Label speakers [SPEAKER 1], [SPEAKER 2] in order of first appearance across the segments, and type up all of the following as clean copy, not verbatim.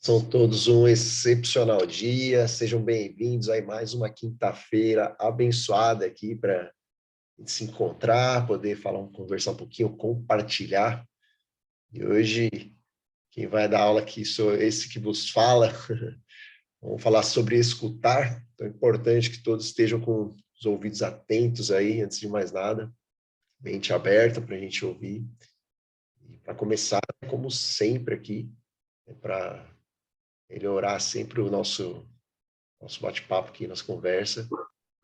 [SPEAKER 1] São todos um excepcional dia, sejam bem-vindos a mais uma quinta-feira abençoada aqui para se encontrar, poder conversar um pouquinho, compartilhar. E hoje, quem vai dar aula aqui sou esse que vos fala. Vamos falar sobre escutar. Então é importante que todos estejam com os ouvidos atentos aí, antes de mais nada, mente aberta para a gente ouvir. E para começar, como sempre aqui, para melhorar sempre o nosso bate-papo aqui, nossa conversa.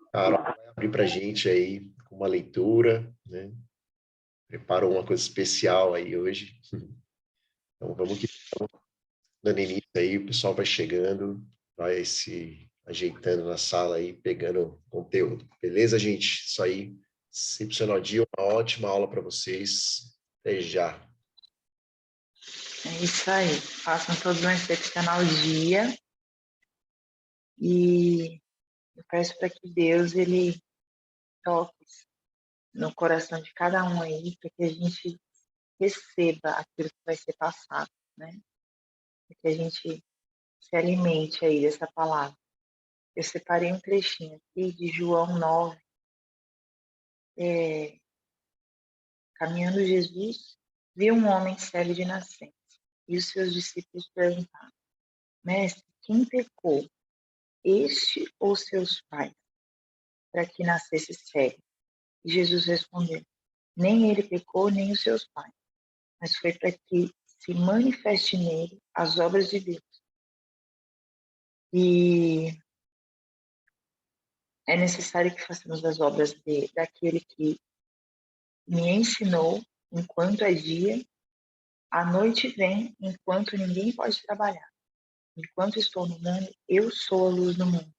[SPEAKER 1] A Carol vai abrir para a gente aí com uma leitura, né? Preparou uma coisa especial aí hoje. Então vamos que dando início aí, o pessoal vai chegando, vai se ajeitando na sala aí, pegando conteúdo. Beleza, gente? Isso aí, excepcional dia, uma ótima aula para vocês. Até já.
[SPEAKER 2] É isso aí. Façam todos um excepcional dia. E eu peço para que Deus, Ele toque no coração de cada um aí, para que a gente receba aquilo que vai ser passado, né? Para que a gente se alimente aí dessa palavra. Eu separei um trechinho aqui de João 9. Caminhando Jesus, viu um homem cego de nascença. E os seus discípulos perguntaram: Mestre, quem pecou, este ou seus pais, para que nascesse cego? E Jesus respondeu: Nem ele pecou, nem os seus pais, mas foi para que se manifeste nele as obras de Deus. E é necessário que façamos as obras daquele que me ensinou enquanto é dia, a noite vem enquanto ninguém pode trabalhar. Enquanto estou no mundo, eu sou a luz do mundo.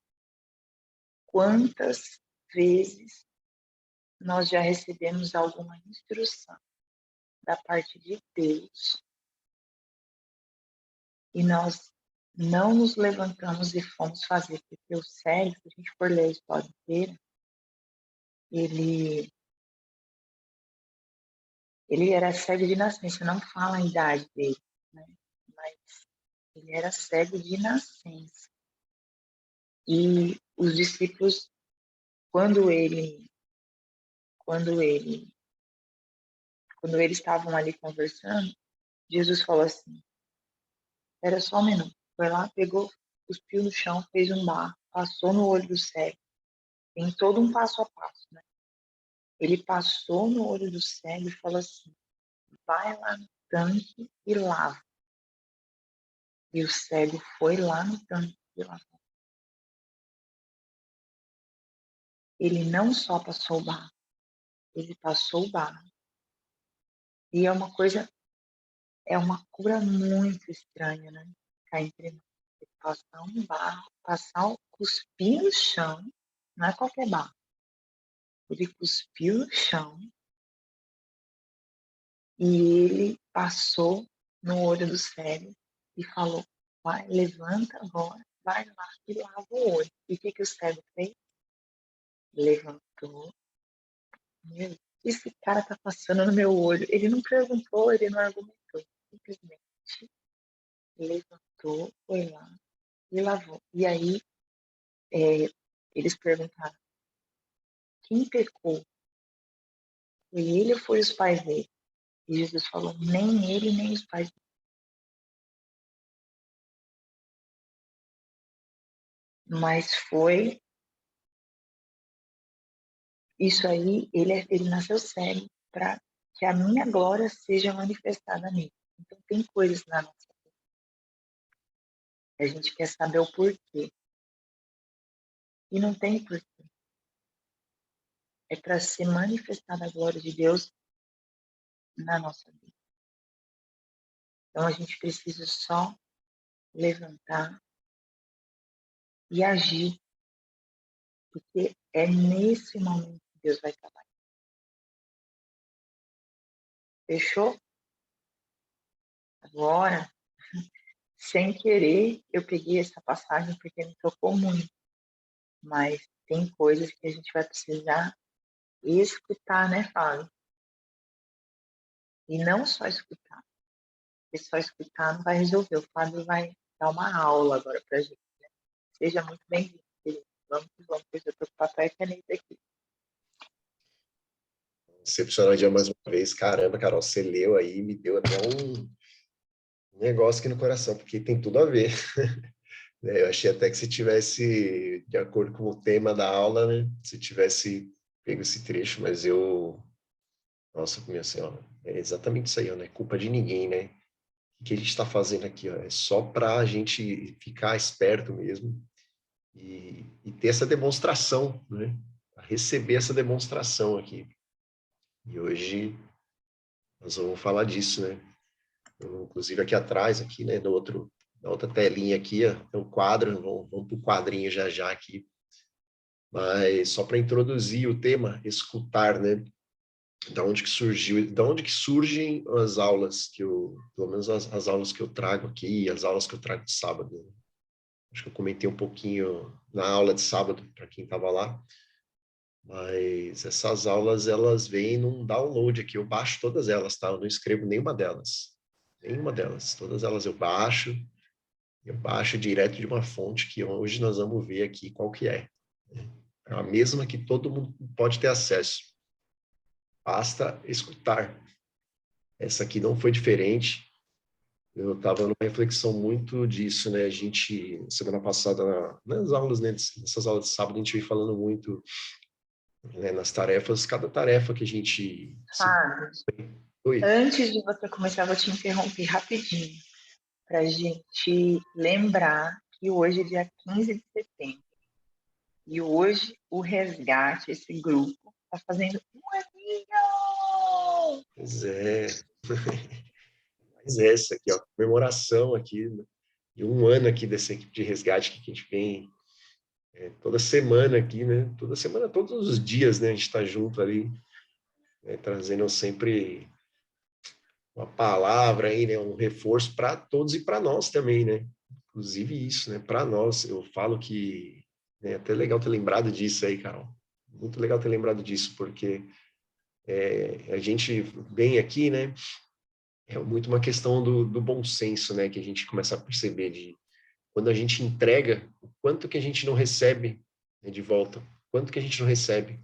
[SPEAKER 2] Quantas vezes nós já recebemos alguma instrução da parte de Deus e nós não nos levantamos e fomos fazer, porque o cego, se a gente for ler a história inteira, ele era cego de nascença, não fala a idade dele, né? Mas ele era cego de nascença. E os discípulos, quando eles estavam ali conversando, Jesus falou assim: era só um minuto. Foi lá, pegou, cuspiu no chão, fez um barro, passou no olho do cego. Tem todo um passo a passo, né? Ele passou no olho do cego e falou assim: vai lá no tanque e lava. E o cego foi lá no tanque e lavou. Ele não só passou o barro, ele passou o barro. E é uma cura muito estranha, né? Cá entre nós. Passar um barro, cuspir no chão, não é qualquer barro. Ele cuspiu no chão e ele passou no olho do cego e falou: vai, levanta agora, vai lá e lava o olho. E o que o cego fez? Levantou. Meu, esse cara tá passando no meu olho. Ele não perguntou, ele não argumentou. Simplesmente levantou, foi lá e lavou. E aí eles perguntaram: quem pecou? Foi ele ou foi os pais dele? E Jesus falou: nem ele, nem os pais dele. Mas foi isso aí, ele nasceu cego para que a minha glória seja manifestada nele. Então tem coisas na nossa vida. A gente quer saber o porquê. E não tem porquê. É para ser manifestada a glória de Deus na nossa vida. Então a gente precisa só levantar e agir, porque é nesse momento que Deus vai trabalhar. Fechou? Agora, sem querer, eu peguei essa passagem porque me tocou muito. Mas tem coisas que a gente vai precisar escutar, né, Fábio? E não só escutar. Porque só escutar não vai resolver. O Fábio vai dar uma aula agora para a gente. Né? Seja muito bem-vindo, querido. Vamos que vamos, porque eu estou com papel e caneta aqui.
[SPEAKER 1] Excepcional dia mais uma vez. Caramba, Carol, você leu aí, me deu até um negócio aqui no coração, porque tem tudo a ver. Né? Eu achei até que se tivesse, de acordo com o tema da aula, né? Se tivesse pego esse trecho, mas eu... Nossa, minha senhora, é exatamente isso aí, ó, não é culpa de ninguém, né? O que a gente está fazendo aqui, ó, é só para a gente ficar esperto mesmo e ter essa demonstração, né? Receber essa demonstração aqui. E hoje nós vamos falar disso, né? Inclusive aqui atrás, aqui, né, na outra telinha aqui, ó, tem um quadro, vamos para o quadrinho já já aqui, mas só para introduzir o tema, escutar, né? Da onde que surgiu, da onde que surgem as aulas que eu, pelo menos as aulas que eu trago aqui, as aulas que eu trago de sábado. Né? Acho que eu comentei um pouquinho na aula de sábado, para quem estava lá, mas essas aulas, elas vêm num download aqui, eu baixo todas elas, tá? Eu não escrevo nenhuma delas. Nenhuma delas. Todas elas eu baixo direto de uma fonte que hoje nós vamos ver aqui qual que é. É a mesma que todo mundo pode ter acesso. Basta escutar. Essa aqui não foi diferente. Eu estava numa reflexão muito disso, né? A gente, semana passada, nas aulas, né? Nessas aulas de sábado, a gente vem falando muito, né, nas tarefas, cada tarefa que a gente se...
[SPEAKER 2] Fábio,
[SPEAKER 1] Oi.
[SPEAKER 2] antes de você começar, eu vou te interromper rapidinho, para a gente lembrar que hoje é dia 15 de setembro. E hoje o Resgate, esse grupo, está fazendo um aninho!
[SPEAKER 1] Pois é. Mas é essa aqui, ó, comemoração aqui, né? De um ano aqui dessa equipe de resgate que a gente vem toda semana aqui, né? Toda semana, todos os dias, né? A gente está junto ali, né? Trazendo sempre uma palavra aí, né? Um reforço para todos e para nós também, né? Inclusive isso, né? Para nós, eu falo que é até legal ter lembrado disso aí, Carol. Muito legal ter lembrado disso, porque a gente vem aqui, né? É muito uma questão do bom senso, né? Que a gente começa a perceber de quando a gente entrega, o quanto que a gente não recebe, né, de volta, quanto que a gente não recebe.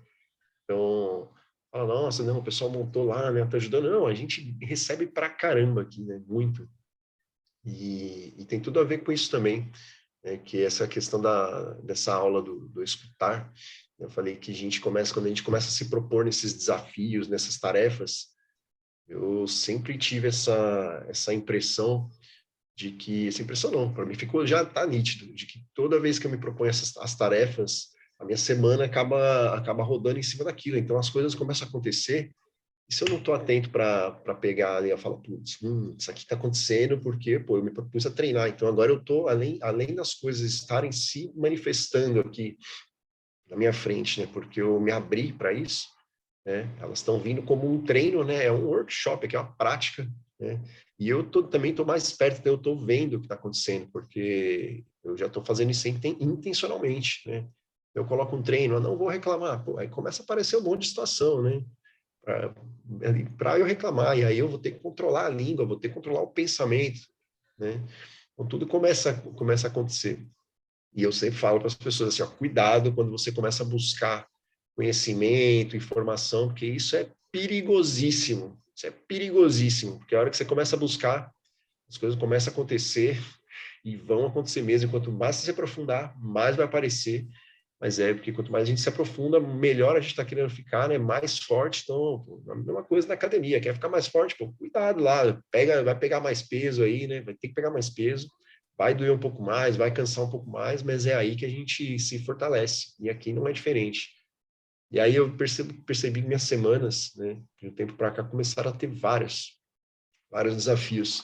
[SPEAKER 1] Então, fala, nossa, não, o pessoal montou lá, né, tá ajudando. Não, a gente recebe pra caramba aqui, né, muito. E tem tudo a ver com isso também, né, que essa questão dessa aula do escutar. Eu falei que quando a gente começa a se propor nesses desafios, nessas tarefas, eu sempre tive essa impressão de que, essa impressão não, para mim ficou, já está nítido, de que toda vez que eu me proponho as tarefas, a minha semana acaba rodando em cima daquilo, então as coisas começam a acontecer, e se eu não estou atento para pegar ali, eu falo, putz, isso aqui está acontecendo porque, pô, eu me propus a treinar, então agora eu estou, além das coisas estarem se manifestando aqui na minha frente, né, porque eu me abri para isso, né, elas estão vindo como um treino, né, é um workshop, aqui é uma prática, né, e eu também estou mais perto, então eu estou vendo o que está acontecendo, porque eu já estou fazendo isso intencionalmente, né, eu coloco um treino, eu não vou reclamar, pô, aí começa a aparecer um monte de situação, né, para eu reclamar, e aí eu vou ter que controlar a língua, vou ter que controlar o pensamento, né, então tudo começa a acontecer. E eu sempre falo para as pessoas assim, ó, cuidado quando você começa a buscar conhecimento, informação, porque isso é perigosíssimo. Isso é perigosíssimo, porque a hora que você começa a buscar, as coisas começam a acontecer e vão acontecer mesmo. Quanto mais você se aprofundar, mais vai aparecer. Mas porque quanto mais a gente se aprofunda, melhor a gente está querendo ficar, né? Mais forte. Então, pô, a mesma coisa na academia. Quer ficar mais forte? Pô, cuidado lá. Vai pegar mais peso aí, né? Vai ter que pegar mais peso. Vai doer um pouco mais, vai cansar um pouco mais, mas é aí que a gente se fortalece. E aqui não é diferente. E aí eu percebi que minhas semanas, né, de um tempo para cá, começaram a ter vários desafios.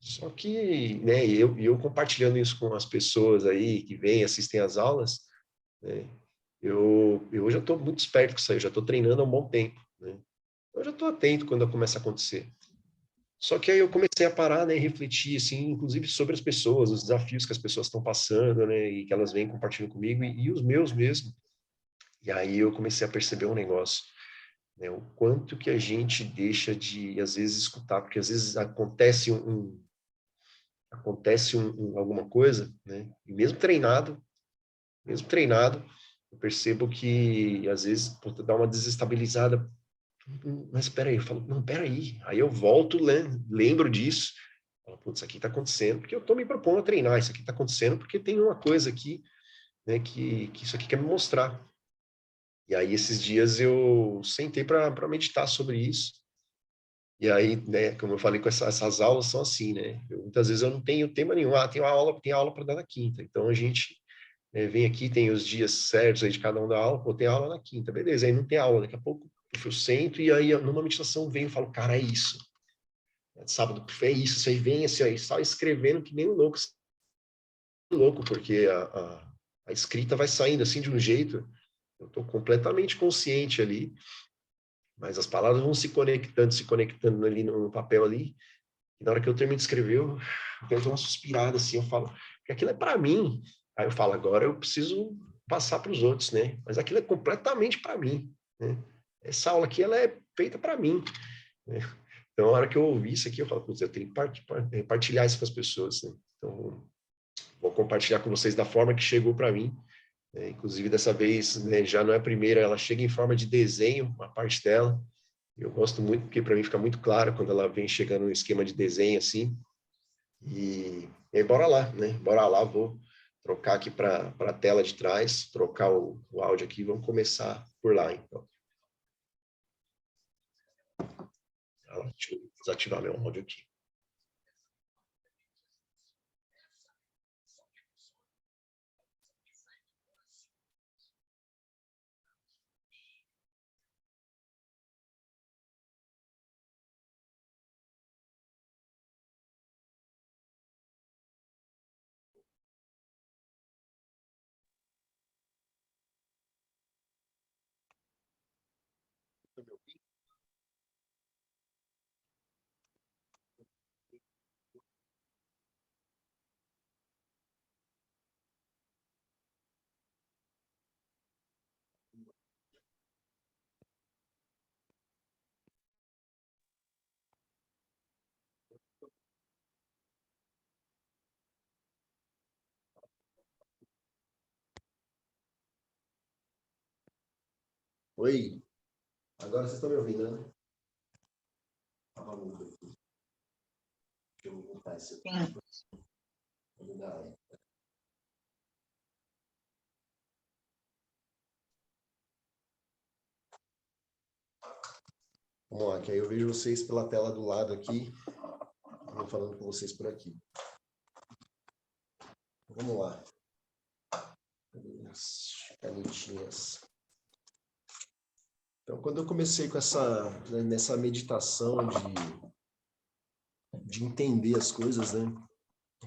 [SPEAKER 1] Só que, né, eu compartilhando isso com as pessoas aí que vêm, assistem às aulas, né, eu já estou muito esperto com isso aí, eu já estou treinando há um bom tempo, né? Eu já estou atento quando começa a acontecer. Só que aí eu comecei a parar, né, e refletir, assim, inclusive sobre as pessoas, os desafios que as pessoas estão passando, né, e que elas vêm compartilhando comigo, e os meus mesmo. E aí eu comecei a perceber um negócio, né, o quanto que a gente deixa de, às vezes, escutar, porque às vezes acontece acontece alguma coisa, né? E mesmo treinado, eu percebo que, às vezes, dá uma desestabilizada. Mas espera aí, eu falo, não, espera aí. Aí eu volto, lembro disso. Falo, putz, isso aqui está acontecendo porque eu estou me propondo a treinar. Isso aqui está acontecendo porque tem uma coisa aqui, né, que isso aqui quer me mostrar. E aí, esses dias, eu sentei para meditar sobre isso. E aí, né, como eu falei, com essas aulas são assim, né? Muitas vezes eu não tenho tema nenhum. Ah, tem aula para dar na quinta. Então, a gente vem aqui, tem os dias certos aí de cada um da aula. Pô, tem aula na quinta, beleza. Aí não tem aula. Daqui a pouco eu sento e aí, numa meditação, venho e falo, cara, é isso. Sábado, é isso. Você vem assim, aí, só escrevendo que nem um louco, porque a escrita vai saindo assim de um jeito. Eu estou completamente consciente ali, mas as palavras vão se conectando ali no papel ali. E na hora que eu termino de escrever, eu tento uma suspirada assim, eu falo, porque aquilo é para mim. Aí eu falo, agora eu preciso passar para os outros, né? Mas aquilo é completamente para mim, né? Essa aula aqui, ela é feita para mim, né? Então, na hora que eu ouvi isso aqui, eu falo, putz, eu tenho que partilhar isso com as pessoas, né? Então, vou compartilhar com vocês da forma que chegou para mim. Inclusive, dessa vez, né, já não é a primeira, ela chega em forma de desenho, uma parte dela. Eu gosto muito, porque para mim fica muito claro quando ela vem chegando no esquema de desenho assim. E aí, bora lá, né? Bora lá, vou trocar aqui para a tela de trás, trocar o áudio aqui, vamos começar por lá, então. Deixa eu desativar meu áudio aqui. Oi, agora vocês estão me ouvindo, né? Tava mudo aqui. Deixa eu voltar esse aqui. Vamos lá, que aí eu vejo vocês pela tela do lado aqui. Vou falando com vocês por aqui. Vamos lá. As canetinhas. Então, quando eu comecei com nessa meditação de entender as coisas, né?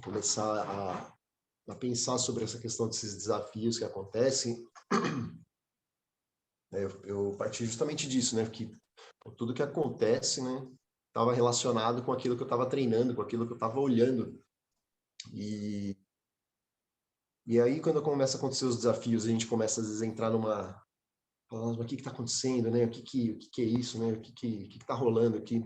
[SPEAKER 1] Começar a pensar sobre essa questão desses desafios que acontecem, eu parti justamente disso, né? Que tudo que acontece, né? Estava relacionado com aquilo que eu estava treinando, com aquilo que eu estava olhando. E aí, quando começa a acontecer os desafios, a gente começa, às vezes, a entrar numa... Falando, o que está acontecendo, né? O que é isso, né? O que está rolando aqui?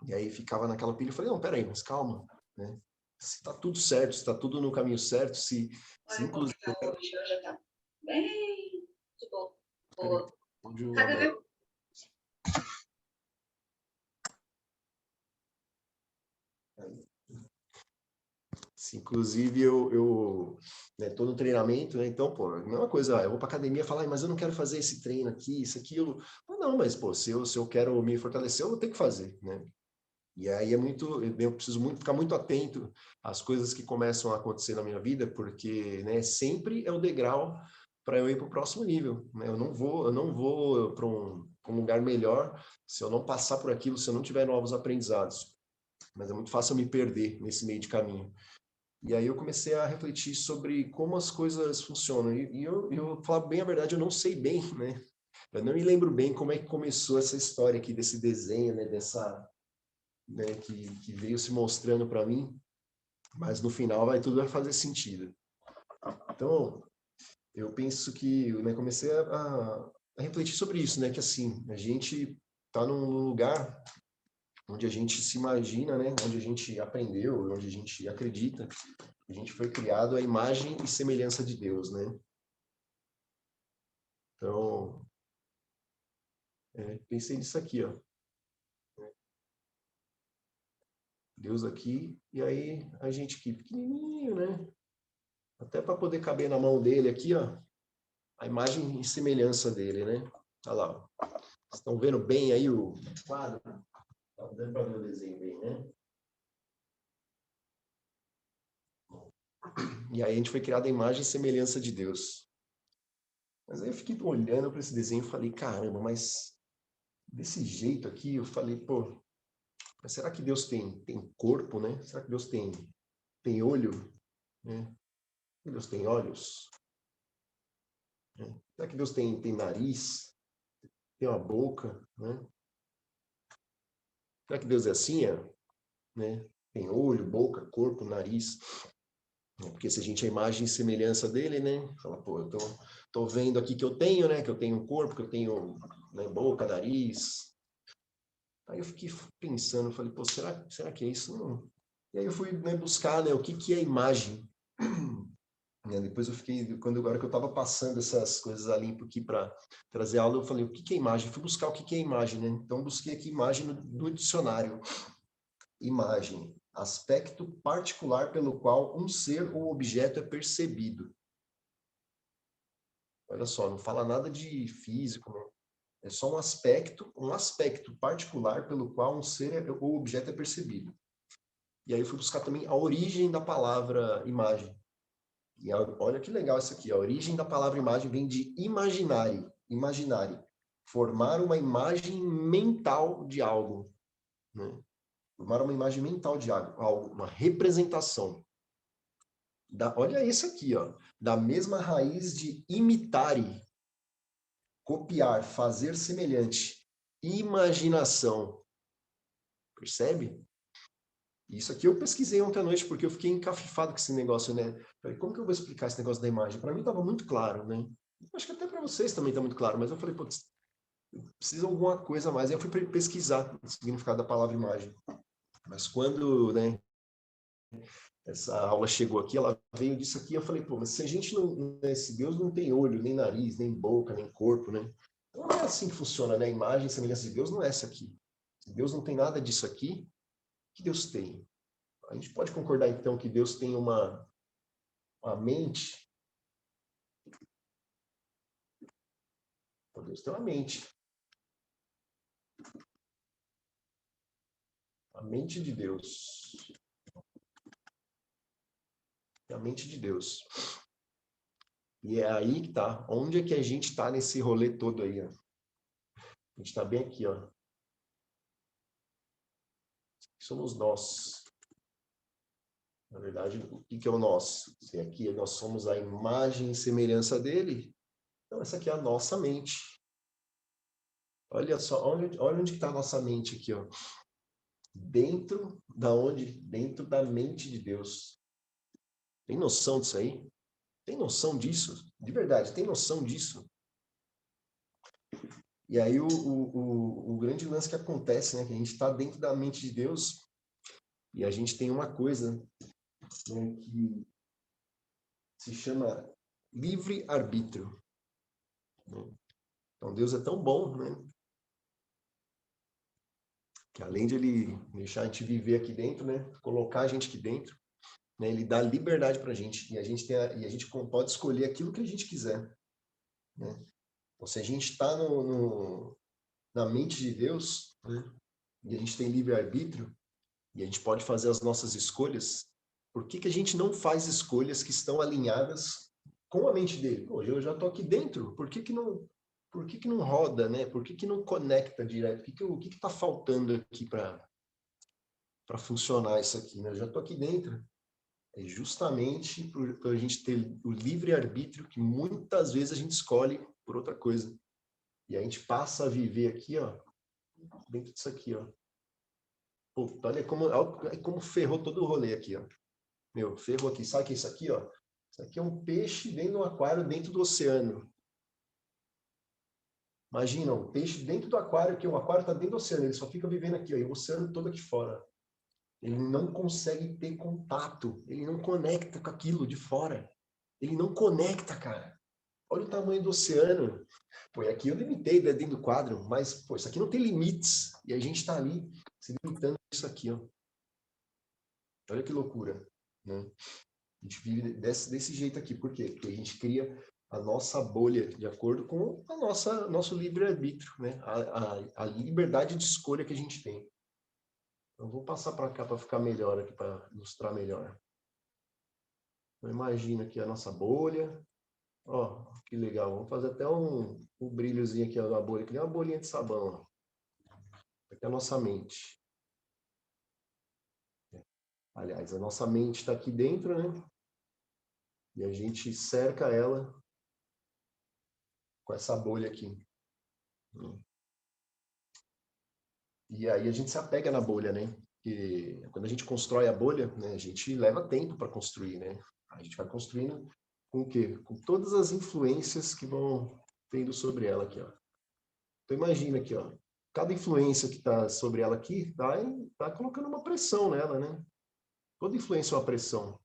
[SPEAKER 1] E aí ficava naquela pilha, eu falei, não, peraí, mas calma, né? Se está tudo certo, se está tudo no caminho certo, se inclusive...
[SPEAKER 2] Hoje já está bem de boa.
[SPEAKER 1] Cadê? Se, inclusive, eu né, tô no treinamento, né? Então, pô, a mesma coisa, eu vou para academia e falar, mas eu não quero fazer esse treino aqui, isso, aquilo. Não, mas, pô, se eu quero me fortalecer, eu vou ter que fazer, né? E aí eu preciso ficar muito atento às coisas que começam a acontecer na minha vida, porque, né, sempre é o degrau para eu ir para o próximo nível, né? Eu não vou para um lugar melhor se eu não passar por aquilo, se eu não tiver novos aprendizados. Mas é muito fácil eu me perder nesse meio de caminho. E aí eu comecei a refletir sobre como as coisas funcionam. E eu falar bem a verdade, eu não sei bem, né? Eu não me lembro bem como é que começou essa história aqui desse desenho, né? Né? Que veio se mostrando para mim. Mas no final tudo vai fazer sentido. Então, eu penso que, né, comecei a refletir sobre isso, né? Que assim, a gente está num lugar onde a gente se imagina, né? Onde a gente aprendeu, onde a gente acredita, a gente foi criado à imagem e semelhança de Deus, né? Então, pensei nisso aqui, ó. Deus aqui, e aí a gente aqui pequenininho, né? Até para poder caber na mão dele aqui, ó, a imagem e semelhança dele, né? Olha lá, ó. Estão vendo bem aí o quadro? Tá dando para ver o desenho bem, né? E aí a gente foi criado a imagem e semelhança de Deus. Mas aí eu fiquei olhando para esse desenho e falei, caramba, mas desse jeito aqui, eu falei, pô, mas será que Deus tem corpo, né? Será que Deus tem olho, né? Será que Deus tem olhos? Né? Será que Deus tem nariz? Tem uma boca, né? Será que Deus é assim, né? Tem olho, boca, corpo, nariz? Porque se a gente é a imagem e semelhança dele, né? Fala, pô, eu tô vendo aqui que eu tenho, né? Que eu tenho um corpo, que eu tenho, né, boca, nariz. Aí eu fiquei pensando, falei, pô, será que é isso? Não. E aí eu fui, né, buscar, né, o que é imagem. Depois eu fiquei, agora que eu estava passando essas coisas ali aqui para trazer aula, eu falei, o que é imagem? Eu fui buscar o que é imagem, né? Então busquei aqui imagem no dicionário. Imagem, aspecto particular pelo qual um ser ou objeto é percebido. Olha só, não fala nada de físico, né? É só um aspecto particular pelo qual um ser ou objeto é percebido. E aí eu fui buscar também a origem da palavra imagem. E olha que legal isso aqui, a origem da palavra imagem vem de imaginare, formar uma imagem mental de algo, né? Formar uma imagem mental de algo, uma representação. Olha isso aqui, ó, da mesma raiz de imitare, copiar, fazer semelhante, imaginação. Percebe? Isso aqui eu pesquisei ontem à noite, porque eu fiquei encafifado com esse negócio, né? Falei, como que eu vou explicar esse negócio da imagem? Para mim estava muito claro, né? Acho que até para vocês também está muito claro, mas eu falei, putz, precisa de alguma coisa a mais. Aí eu fui pesquisar o significado da palavra imagem. Mas quando, né, essa aula chegou aqui, ela veio disso aqui, eu falei, pô, mas se a gente não, né, se Deus não tem olho, nem nariz, nem boca, nem corpo, né? Então não é assim que funciona, né? A imagem e semelhança de Deus não é essa aqui. Se Deus não tem nada disso aqui, o que Deus tem? A gente pode concordar, então, que Deus tem uma mente? Deus tem uma mente. A mente de Deus. É a mente de Deus. E é aí que tá. Onde é que a gente tá nesse rolê todo aí, ó? A gente tá bem aqui, ó. Somos nós. Na verdade, o que é o nós? Se aqui nós somos a imagem e semelhança dele, então essa aqui é a nossa mente. Olha só, olha onde está a nossa mente aqui, ó. Dentro da onde? Dentro da mente de Deus. Tem noção disso aí? Tem noção disso? De verdade, tem noção disso? E aí o grande lance que acontece, né? Que a gente está dentro da mente de Deus e a gente tem uma coisa, né, que se chama livre-arbítrio. Né? Então Deus é tão bom, né? Que além de ele deixar a gente viver aqui dentro, né? Colocar a gente aqui dentro, né? Ele dá liberdade para a gente e a gente pode escolher aquilo que a gente quiser, né? Então, se a gente está na mente de Deus, né? E a gente tem livre-arbítrio, e a gente pode fazer as nossas escolhas, por que a gente não faz escolhas que estão alinhadas com a mente dele? Pô, eu já estou aqui dentro, por que não roda, né? Por que não conecta direto? O que está faltando aqui para funcionar isso aqui, né? Eu já estou aqui dentro. É justamente por a gente ter o livre-arbítrio que muitas vezes a gente escolhe por outra coisa. E a gente passa a viver aqui, ó, dentro disso aqui, ó. Pô, olha como ferrou todo o rolê aqui, ó. Meu, ferrou aqui. Sabe o que é isso aqui, ó? Isso aqui é um peixe dentro de um aquário dentro do oceano. Imagina, o peixe dentro do aquário, que o aquário está dentro do oceano, ele só fica vivendo aqui, ó, e o oceano todo aqui fora. Ele não consegue ter contato, ele não conecta com aquilo de fora. Ele não conecta, cara. Olha o tamanho do oceano. Pô, e aqui eu limitei dentro do quadro, mas, pô, isso aqui não tem limites. E a gente está ali se limitando a isso aqui, ó. Olha que loucura, né? A gente vive desse jeito aqui. Por quê? Porque a gente cria a nossa bolha de acordo com a nosso livre-arbítrio, né? A liberdade de escolha que a gente tem. Eu vou passar para cá para ficar melhor aqui, para ilustrar melhor. Então, imagina aqui a nossa bolha. Ó, que legal. Vamos fazer até um brilhozinho aqui na bolha, que nem uma bolinha de sabão. Ó. Aqui é a nossa mente. Aliás, a nossa mente está aqui dentro, né? E a gente cerca ela com essa bolha aqui. E aí a gente se apega na bolha, né? Porque quando a gente constrói a bolha, né, a gente leva tempo para construir, né? A gente vai construindo com o quê? Com todas as influências que vão tendo sobre ela aqui, ó. Então imagina aqui, ó. Cada influência que está sobre ela aqui tá colocando uma pressão nela, né? Toda influência é uma pressão.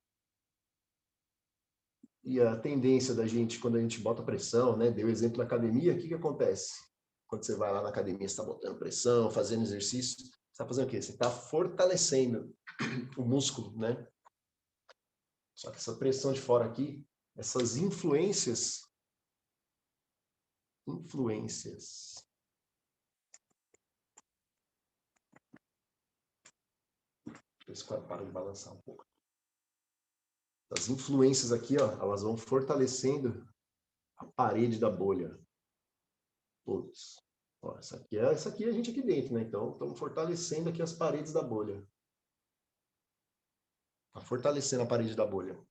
[SPEAKER 1] E a tendência da gente, quando a gente bota pressão, né? Deu exemplo da academia, o que acontece? Quando você vai lá na academia, você está botando pressão, fazendo exercício, você está fazendo o quê? Você está fortalecendo o músculo, né? Só que essa pressão de fora aqui, essas influências, esse quadro para de balançar um pouco. As influências aqui, ó, elas vão fortalecendo a parede da bolha. Todos. Ó, essa aqui é a gente aqui dentro, né? Então, estamos fortalecendo aqui as paredes da bolha. Está fortalecendo a parede da bolha.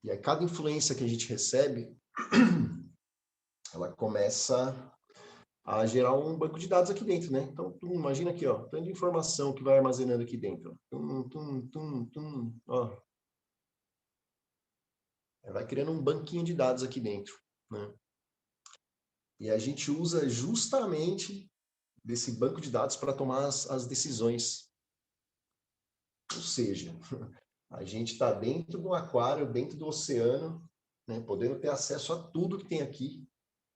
[SPEAKER 1] E aí, cada influência que a gente recebe, ela começa a gerar um banco de dados aqui dentro, né? Então, imagina aqui, ó, tanto de informação que vai armazenando aqui dentro. Ó. Vai criando um banquinho de dados aqui dentro, né? E a gente usa justamente desse banco de dados para tomar as decisões. Ou seja, a gente está dentro do aquário, dentro do oceano, né, podendo ter acesso a tudo que tem aqui,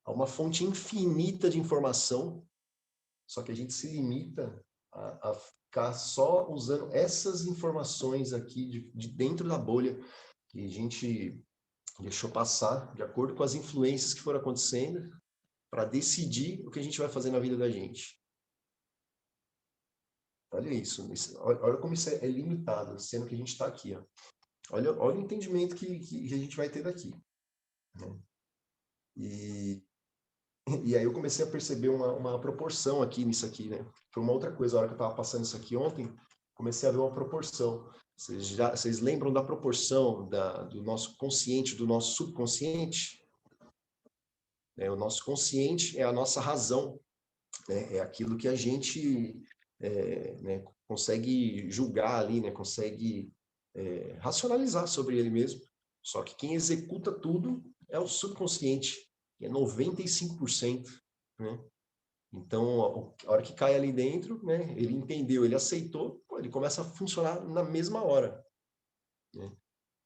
[SPEAKER 1] a uma fonte infinita de informação, só que a gente se limita a ficar só usando essas informações aqui de dentro da bolha que a gente deixou passar de acordo com as influências que foram acontecendo para decidir o que a gente vai fazer na vida da gente. Olha isso, olha como isso é limitado, sendo que a gente está aqui. Ó. Olha o entendimento que a gente vai ter daqui. Né? E aí eu comecei a perceber uma proporção aqui nisso aqui, né? Foi uma outra coisa, a hora que eu estava passando isso aqui ontem, comecei a ver uma proporção. Vocês lembram da proporção do nosso consciente, do nosso subconsciente? O nosso consciente é a nossa razão, né? É aquilo que a gente né, consegue julgar ali, né? Consegue racionalizar sobre ele mesmo. Só que quem executa tudo é o subconsciente, que é 95%, né? Então, a hora que cai ali dentro, né, ele entendeu, ele aceitou, pô, ele começa a funcionar na mesma hora. Né?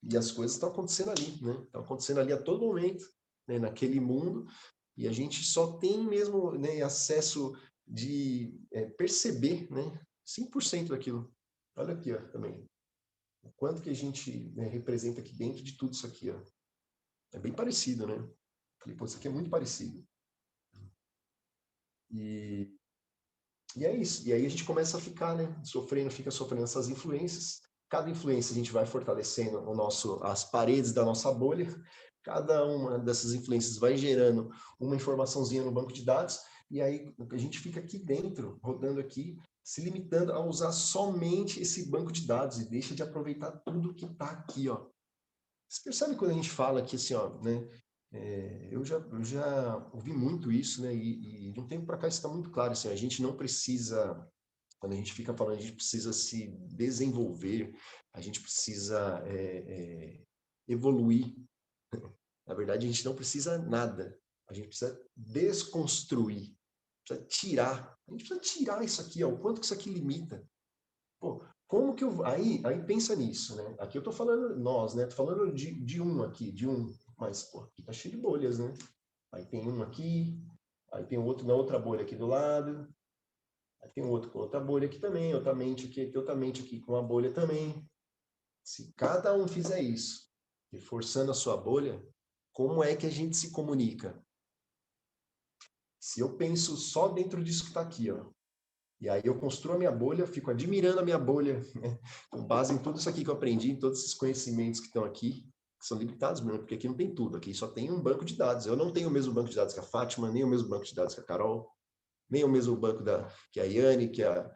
[SPEAKER 1] E as coisas estão acontecendo ali, né? Estão acontecendo ali a todo momento, né, naquele mundo, e a gente só tem mesmo, né, acesso de perceber, né, 5% daquilo. Olha aqui, ó, também. O quanto que a gente, né, representa aqui dentro de tudo isso aqui, ó. É bem parecido, né? Falei, pô, isso aqui é muito parecido. E é isso. E aí a gente começa a ficar, né? Fica sofrendo essas influências. Cada influência a gente vai fortalecendo as paredes da nossa bolha. Cada uma dessas influências vai gerando uma informaçãozinha no banco de dados. E aí a gente fica aqui dentro, rodando aqui, se limitando a usar somente esse banco de dados e deixa de aproveitar tudo que está aqui, ó. Você percebe quando a gente fala aqui assim, ó, né? Eu já ouvi muito isso, né? E de um tempo para cá isso está muito claro. Assim, a gente não precisa, quando a gente fica falando, a gente precisa se desenvolver, a gente precisa evoluir. Na verdade, a gente não precisa nada. A gente precisa desconstruir, precisa tirar. A gente precisa tirar isso aqui, ó, o quanto que isso aqui limita. Pô, como que eu... Aí pensa nisso, né? Aqui eu tô falando, nós, né? Tô falando de um aqui, de um. Mas, pô, aqui tá cheio de bolhas, né? Aí tem um aqui, aí tem outro na outra bolha aqui do lado. Aí tem outro com outra bolha aqui também, outra mente aqui com uma bolha também. Se cada um fizer isso, reforçando a sua bolha, como é que a gente se comunica? Se eu penso só dentro disso que está aqui, ó, e aí eu construo a minha bolha, fico admirando a minha bolha, né? Com base em tudo isso aqui que eu aprendi, em todos esses conhecimentos que estão aqui, que são limitados mesmo, porque aqui não tem tudo, aqui só tem um banco de dados. Eu não tenho o mesmo banco de dados que a Fátima, nem o mesmo banco de dados que a Carol, nem o mesmo banco que a Yane, que a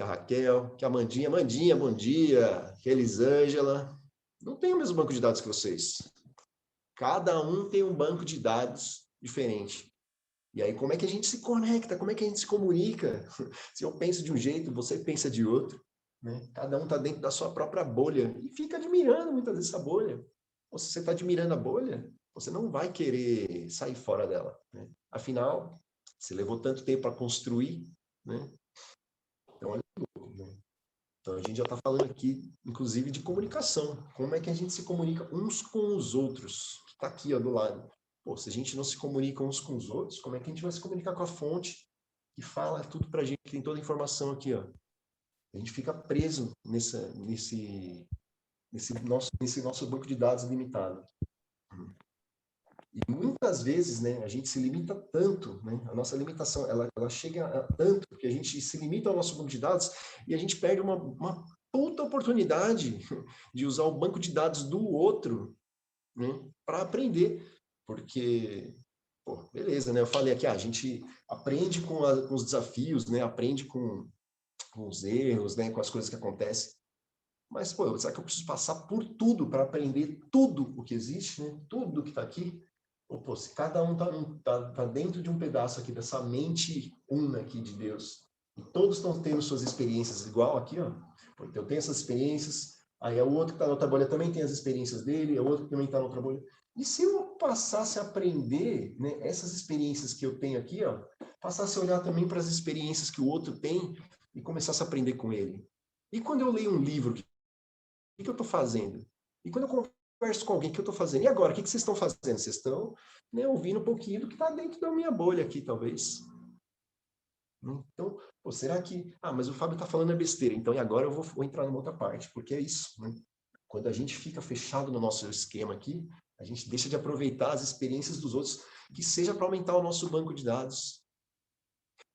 [SPEAKER 1] Raquel, que a Mandinha. Mandinha, bom dia. Que a Elisângela. Não tem o mesmo banco de dados que vocês. Cada um tem um banco de dados diferente. E aí, como é que a gente se conecta? Como é que a gente se comunica? Se eu penso de um jeito, você pensa de outro. Né? Cada um está dentro da sua própria bolha. E fica admirando muitas vezes essa bolha. Ou se você está admirando a bolha, você não vai querer sair fora dela. Né? Afinal, você levou tanto tempo para construir, né? Então, olha que louco, né? Então, a gente já está falando aqui, inclusive, de comunicação. Como é que a gente se comunica uns com os outros? Que está aqui, ó, do lado. Pô, se a gente não se comunica uns com os outros, como é que a gente vai se comunicar com a fonte que fala tudo para a gente, que tem toda a informação aqui, ó? A gente fica preso nesse nosso banco de dados limitado. E muitas vezes, né, a gente se limita tanto, né, a nossa limitação, ela chega a tanto, que a gente se limita ao nosso banco de dados e a gente perde uma puta oportunidade de usar o banco de dados do outro, né, para aprender. Porque, pô, beleza, né, eu falei aqui, a gente aprende com os desafios, né, aprende com os erros, né, com as coisas que acontecem. Mas, pô, será que eu preciso passar por tudo para aprender tudo o que existe, né? Tudo que está aqui? Ou, pô, se cada um tá dentro de um pedaço aqui dessa mente una aqui de Deus, e todos estão tendo suas experiências igual aqui, ó. Pô, então eu tenho essas experiências, aí o outro que está na outra bolha também tem as experiências dele, o outro que também está na outra bolha. E se eu passasse a aprender, né, essas experiências que eu tenho aqui, ó, passasse a olhar também para as experiências que o outro tem e começasse a aprender com ele? E quando eu leio um livro que eu estou fazendo? E quando eu converso com alguém, o que eu estou fazendo? E agora, o que vocês estão fazendo? Vocês estão, né, ouvindo um pouquinho do que está dentro da minha bolha aqui, talvez. Então, pô, será que... Ah, mas o Fábio está falando besteira, então e agora eu vou entrar numa outra parte, porque é isso. Né? Quando a gente fica fechado no nosso esquema aqui, a gente deixa de aproveitar as experiências dos outros, que seja para aumentar o nosso banco de dados,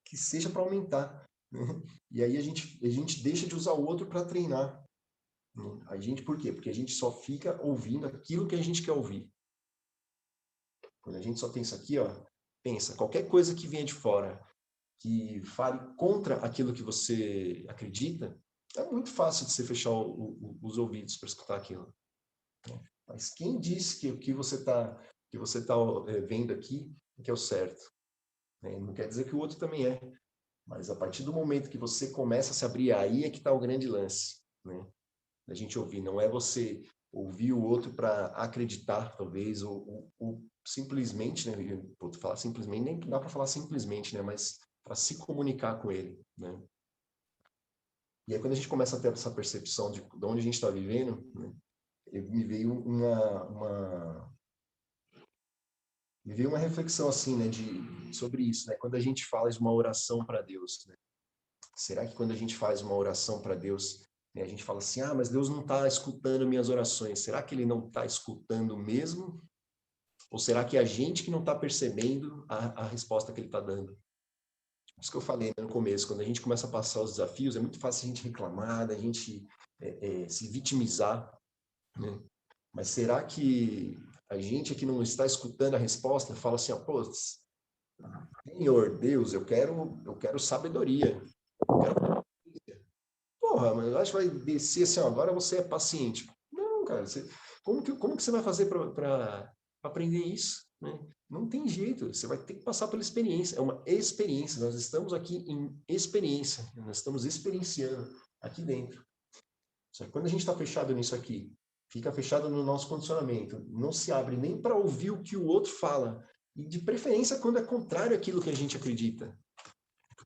[SPEAKER 1] que seja para aumentar. Né? E aí a gente deixa de usar o outro para treinar. A gente, por quê? Porque a gente só fica ouvindo aquilo que a gente quer ouvir. Quando a gente só tem isso aqui, ó, pensa, qualquer coisa que venha de fora, que fale contra aquilo que você acredita, é muito fácil de você fechar os ouvidos para escutar aquilo. Mas quem disse que o que você tá vendo aqui que é o certo? Não quer dizer que o outro também é. Mas a partir do momento que você começa a se abrir, aí é que está o grande lance. Né? A gente ouvir, não é você ouvir o outro para acreditar, talvez, ou simplesmente, né? Vou falar simplesmente, nem dá para falar simplesmente, né? Mas para se comunicar com ele, né? E aí, quando a gente começa a ter essa percepção de onde a gente está vivendo, né? Me veio uma reflexão assim, né? Sobre isso, né? Quando a gente faz uma oração para Deus, né? Será que quando a gente faz uma oração para Deus, a gente fala assim, mas Deus não está escutando minhas orações. Será que Ele não está escutando mesmo? Ou será que é a gente que não está percebendo a resposta que Ele está dando? Isso que eu falei no começo, quando a gente começa a passar os desafios, é muito fácil a gente reclamar, a gente se vitimizar. Né? Mas será que a gente aqui não está escutando a resposta? Fala assim, pô, Senhor, Deus, eu quero sabedoria. Eu quero... Porra, mas eu acho que vai descer assim, agora você é paciente. Não, cara, como que você vai fazer para aprender isso? Né? Não tem jeito, você vai ter que passar pela experiência. É uma experiência, nós estamos aqui em experiência, nós estamos experienciando aqui dentro. Só que quando a gente está fechado nisso aqui, fica fechado no nosso condicionamento, não se abre nem para ouvir o que o outro fala,
[SPEAKER 3] E de preferência quando é contrário àquilo que a gente acredita.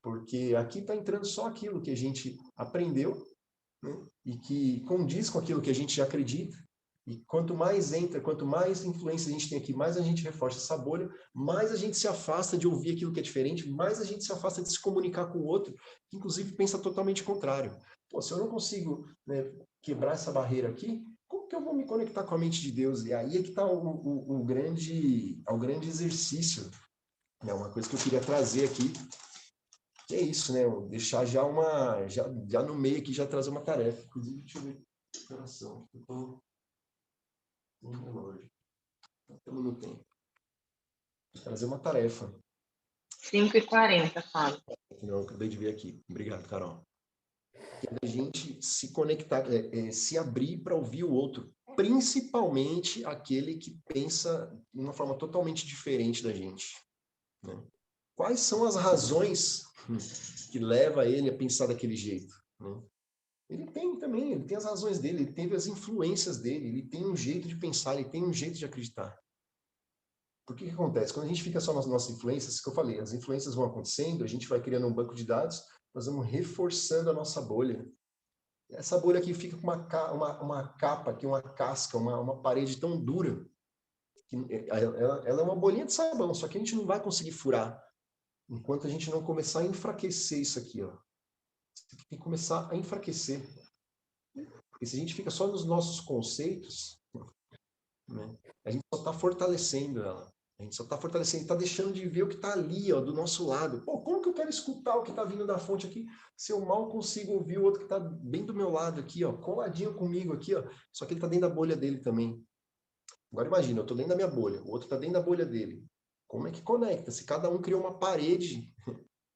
[SPEAKER 3] Porque aqui está entrando só aquilo que a gente aprendeu, né? E que condiz com aquilo que a gente já acredita. E quanto mais entra, quanto mais influência a gente tem aqui, mais a gente reforça essa bolha, mais a gente se afasta de ouvir aquilo que é diferente, mais a gente se afasta de se comunicar com o outro, que inclusive pensa totalmente contrário. Pô, se eu não consigo, né, quebrar essa barreira aqui, como que eu vou me conectar com a mente de Deus? E aí é que está o grande exercício. É uma coisa que eu queria trazer aqui, que é isso, né? Deixar já no meio aqui, já trazer uma tarefa. Inclusive, deixa eu ver a oração. Eu tô no relógio. Estamos no tempo. Trazer uma tarefa.
[SPEAKER 2] 5h40, Fábio.
[SPEAKER 3] Não, acabei de ver aqui. Obrigado, Carol. A gente se conectar, se abrir para ouvir o outro, principalmente aquele que pensa de uma forma totalmente diferente da gente, né? Quais são as razões que levam ele a pensar daquele jeito, né? Ele tem as razões dele, ele teve as influências dele, ele tem um jeito de pensar, ele tem um jeito de acreditar. Porque o que acontece? Quando a gente fica só nas nossas influências, que eu falei, as influências vão acontecendo, a gente vai criando um banco de dados, nós vamos reforçando a nossa bolha. Essa bolha aqui fica com uma capa, aqui, uma casca, uma parede tão dura, que ela é uma bolinha de sabão, só que a gente não vai conseguir furar, enquanto a gente não começar a enfraquecer isso aqui, ó. Tem que começar a enfraquecer. Porque se a gente fica só nos nossos conceitos, né, a gente só está fortalecendo ela. A gente só está fortalecendo, está deixando de ver o que está ali, ó, do nosso lado. Pô, como que eu quero escutar o que está vindo da fonte aqui, se eu mal consigo ouvir o outro que está bem do meu lado aqui, ó, coladinho comigo aqui, ó, só que ele está dentro da bolha dele também. Agora imagina, eu estou dentro da minha bolha, o outro está dentro da bolha dele. Como é que conecta? Se cada um criou uma parede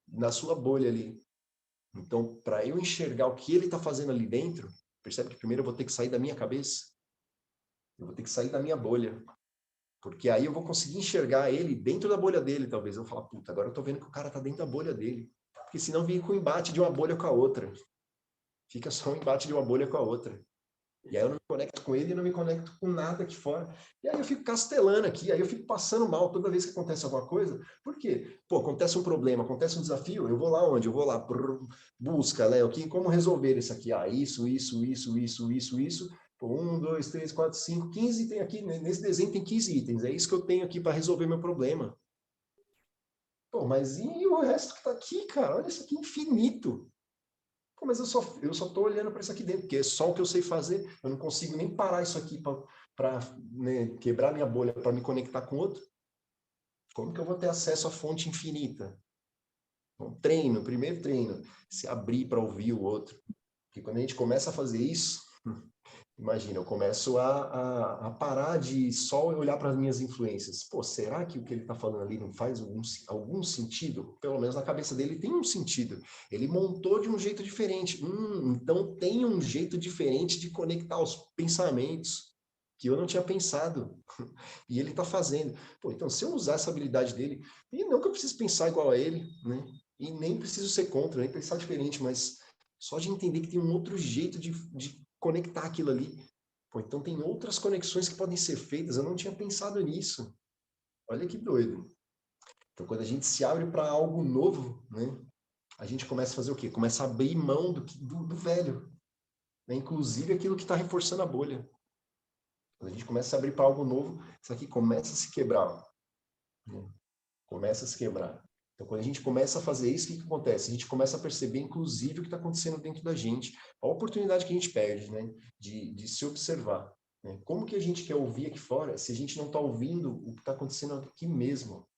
[SPEAKER 3] na sua bolha ali. Então, para eu enxergar o que ele está fazendo ali dentro, percebe que primeiro eu vou ter que sair da minha cabeça? Eu vou ter que sair da minha bolha. Porque aí eu vou conseguir enxergar ele dentro da bolha dele, talvez. Eu vou falar, puta, agora eu tô vendo que o cara tá dentro da bolha dele. Porque senão fica o embate de uma bolha com a outra. Fica só um embate de uma bolha com a outra. E aí eu não me conecto com ele e não me conecto com nada aqui fora. E aí eu fico castelando aqui, aí eu fico passando mal toda vez que acontece alguma coisa. Por quê? Pô, acontece um problema, acontece um desafio, eu vou lá onde? Eu vou lá, busca, Léo, como resolver isso aqui? Ah, isso. Pô, 1, 2, 3, 4, 5, 15 itens aqui, nesse desenho tem 15 itens. É isso que eu tenho aqui para resolver meu problema. Pô, mas e o resto que tá aqui, cara? Olha, isso aqui é infinito. Pô, mas eu só tô olhando para isso aqui dentro, porque é só o que eu sei fazer. Eu não consigo nem parar isso aqui para né, quebrar minha bolha, para me conectar com outro. Como que eu vou ter acesso à fonte infinita? Então, primeiro treino, se abrir para ouvir o outro. Porque quando a gente começa a fazer isso, imagina, eu começo a parar de só olhar para as minhas influências. Pô, será que o que ele está falando ali não faz algum sentido? Pelo menos na cabeça dele tem um sentido. Ele montou de um jeito diferente. Então tem um jeito diferente de conectar os pensamentos que eu não tinha pensado. E ele está fazendo. Pô, então se eu usar essa habilidade dele, e não que eu preciso pensar igual a ele, né? E nem preciso ser contra, nem pensar diferente, mas só de entender que tem um outro jeito de conectar aquilo ali. Pô, então tem outras conexões que podem ser feitas. Eu não tinha pensado nisso. Olha que doido. Então, quando a gente se abre para algo novo, né, a gente começa a fazer o quê? Começa a abrir mão do velho. Né? Inclusive aquilo que está reforçando a bolha. Quando a gente começa a abrir para algo novo, isso aqui começa a se quebrar. Né? Começa a se quebrar. Então, quando a gente começa a fazer isso, o que acontece? A gente começa a perceber, inclusive, o que está acontecendo dentro da gente. A oportunidade que a gente perde, né? De se observar. Né? Como que a gente quer ouvir aqui fora se a gente não está ouvindo o que está acontecendo aqui mesmo?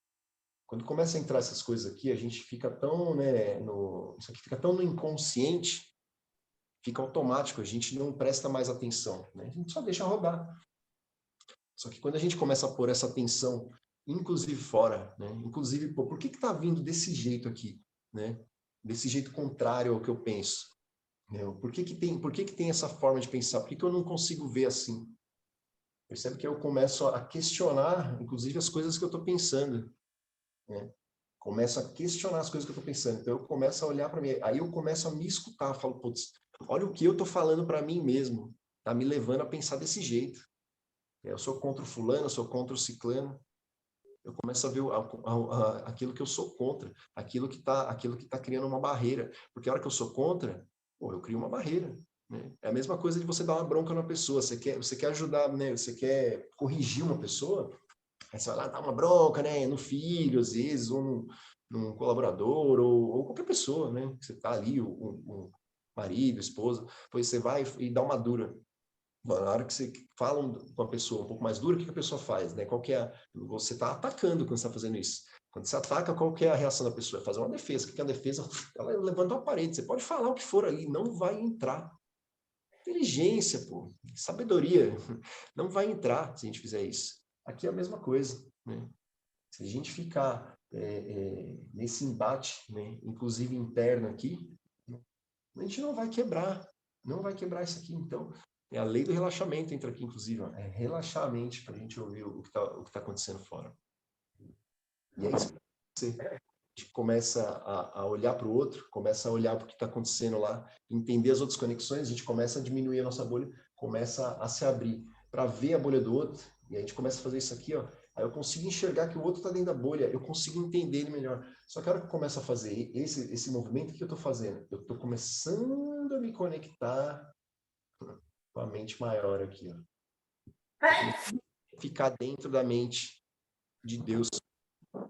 [SPEAKER 3] Quando começa a entrar essas coisas aqui, a gente fica tão, né, isso aqui fica tão no inconsciente, fica automático, a gente não presta mais atenção. Né? A gente só deixa rodar. Só que quando a gente começa a pôr essa atenção, inclusive fora, né? Inclusive, pô, por que está vindo desse jeito aqui, né? Desse jeito contrário ao que eu penso, né? Por que tem essa forma de pensar? Por que eu não consigo ver assim? Percebe que eu começo a questionar, inclusive, as coisas que eu estou pensando, né? Começo a questionar as coisas que eu estou pensando. Então, eu começo a olhar para mim, aí eu começo a me escutar, falo, putz, olha o que eu estou falando para mim mesmo, tá me levando a pensar desse jeito. Eu sou contra o fulano, eu sou contra o ciclano. eu começo a ver aquilo que eu sou contra, aquilo que tá criando uma barreira. Porque a hora que eu sou contra, pô, eu crio uma barreira. Né? É a mesma coisa de você dar uma bronca numa pessoa. Você quer ajudar, né? Você quer corrigir uma pessoa, aí você vai lá dar uma bronca, né? No filho, às vezes, ou num colaborador, ou qualquer pessoa, né? Você tá ali, o marido, a esposa, depois você vai e dá uma dura. Na hora que você fala com a pessoa um pouco mais dura, o que a pessoa faz, né? Qual que é você está atacando quando está fazendo isso. Quando você ataca, qual que é a reação da pessoa? É fazer uma defesa. O que é a defesa? Ela levanta uma parede. Você pode falar o que for ali, não vai entrar. Inteligência, pô, sabedoria, não vai entrar se a gente fizer isso. Aqui é a mesma coisa, né? Se a gente ficar nesse embate, né, inclusive interno aqui, a gente não vai quebrar, não vai quebrar isso aqui. Então, é a lei do relaxamento entra aqui, inclusive, ó, é relaxar a mente para a gente ouvir o que tá acontecendo fora. E é isso que você a gente começa a olhar para o outro, começa a olhar para o que está acontecendo lá, entender as outras conexões, a gente começa a diminuir a nossa bolha, começa a se abrir para ver a bolha do outro, e a gente começa a fazer isso aqui, ó, aí eu consigo enxergar que o outro está dentro da bolha, eu consigo entender ele melhor. Só que a hora que eu começo a fazer esse movimento, o que eu estou fazendo? Eu estou começando a me conectar com a mente maior aqui, ó. Ficar dentro da mente de Deus,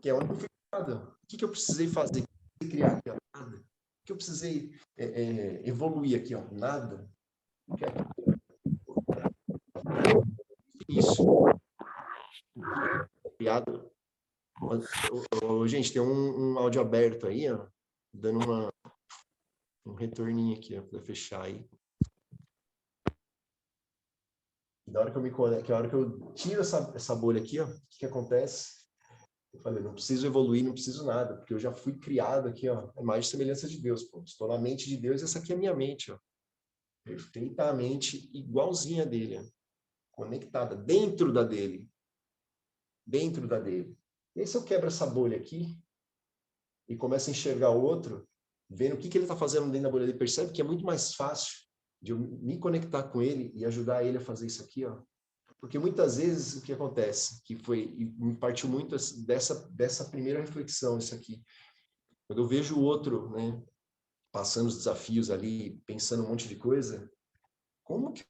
[SPEAKER 3] que é onde eu fui criado. O que eu precisei fazer? Criar aqui, ó, nada. O que eu precisei evoluir aqui, ó, nada. Isso. Criado. Gente, tem um áudio aberto aí, ó, dando um retorninho aqui, ó, para fechar aí. Da hora que eu me conecto, a hora que eu tiro essa bolha aqui, ó, o que acontece? Eu falei, não preciso evoluir, não preciso nada, porque eu já fui criado aqui, ó, a imagem e semelhança de Deus, pô. Estou na mente de Deus e essa aqui é a minha mente, ó. Perfeitamente igualzinha dele, ó, conectada dentro da dele. Dentro da dele. E aí, se eu quebro essa bolha aqui e começo a enxergar o outro, vendo o que ele está fazendo dentro da bolha, ele percebe que é muito mais fácil de eu me conectar com ele e ajudar ele a fazer isso aqui, ó. Porque muitas vezes o que acontece, que foi, e me partiu muito dessa primeira reflexão, isso aqui. Quando eu vejo o outro, né, passando os desafios ali, pensando um monte de coisa, como que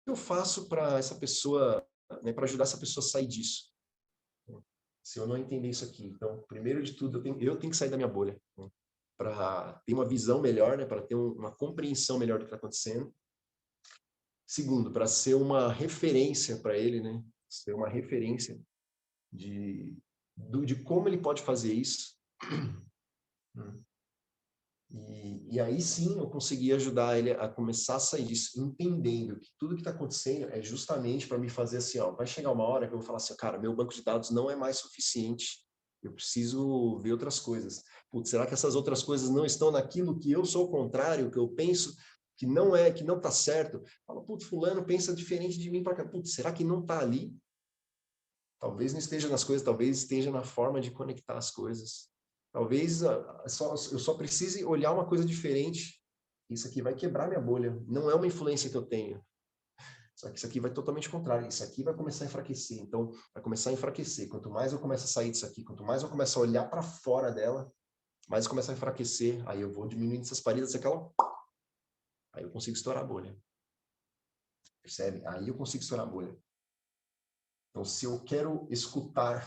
[SPEAKER 3] eu faço para essa pessoa, né, para ajudar essa pessoa a sair disso? Se eu não entender isso aqui. Então, primeiro de tudo, eu tenho que sair da minha bolha, né, para ter uma visão melhor, né, para ter uma compreensão melhor do que está acontecendo. Segundo, para ser uma referência para ele, né, ser uma referência de como ele pode fazer isso. E aí sim eu consegui ajudar ele a começar a sair disso, entendendo que tudo que está acontecendo é justamente para me fazer assim, ó, vai chegar uma hora que eu vou falar assim, cara, meu banco de dados não é mais suficiente, eu preciso ver outras coisas. Putz, será que essas outras coisas não estão naquilo que eu sou o contrário, que eu penso que não está certo? Fala, putz, fulano pensa diferente de mim para cá. Putz, será que não está ali? Talvez não esteja nas coisas, talvez esteja na forma de conectar as coisas. Talvez eu só precise olhar uma coisa diferente. Isso aqui vai quebrar minha bolha. Não é uma influência que eu tenho. Só que isso aqui vai totalmente contrário. Isso aqui vai começar a enfraquecer. Então, vai começar a enfraquecer. Quanto mais eu começo a sair disso aqui, quanto mais eu começo a olhar para fora dela, mais começa a enfraquecer. Aí eu vou diminuindo essas paredes, aquela... Aí eu consigo estourar a bolha. Percebe? Aí eu consigo estourar a bolha. Então, se eu quero escutar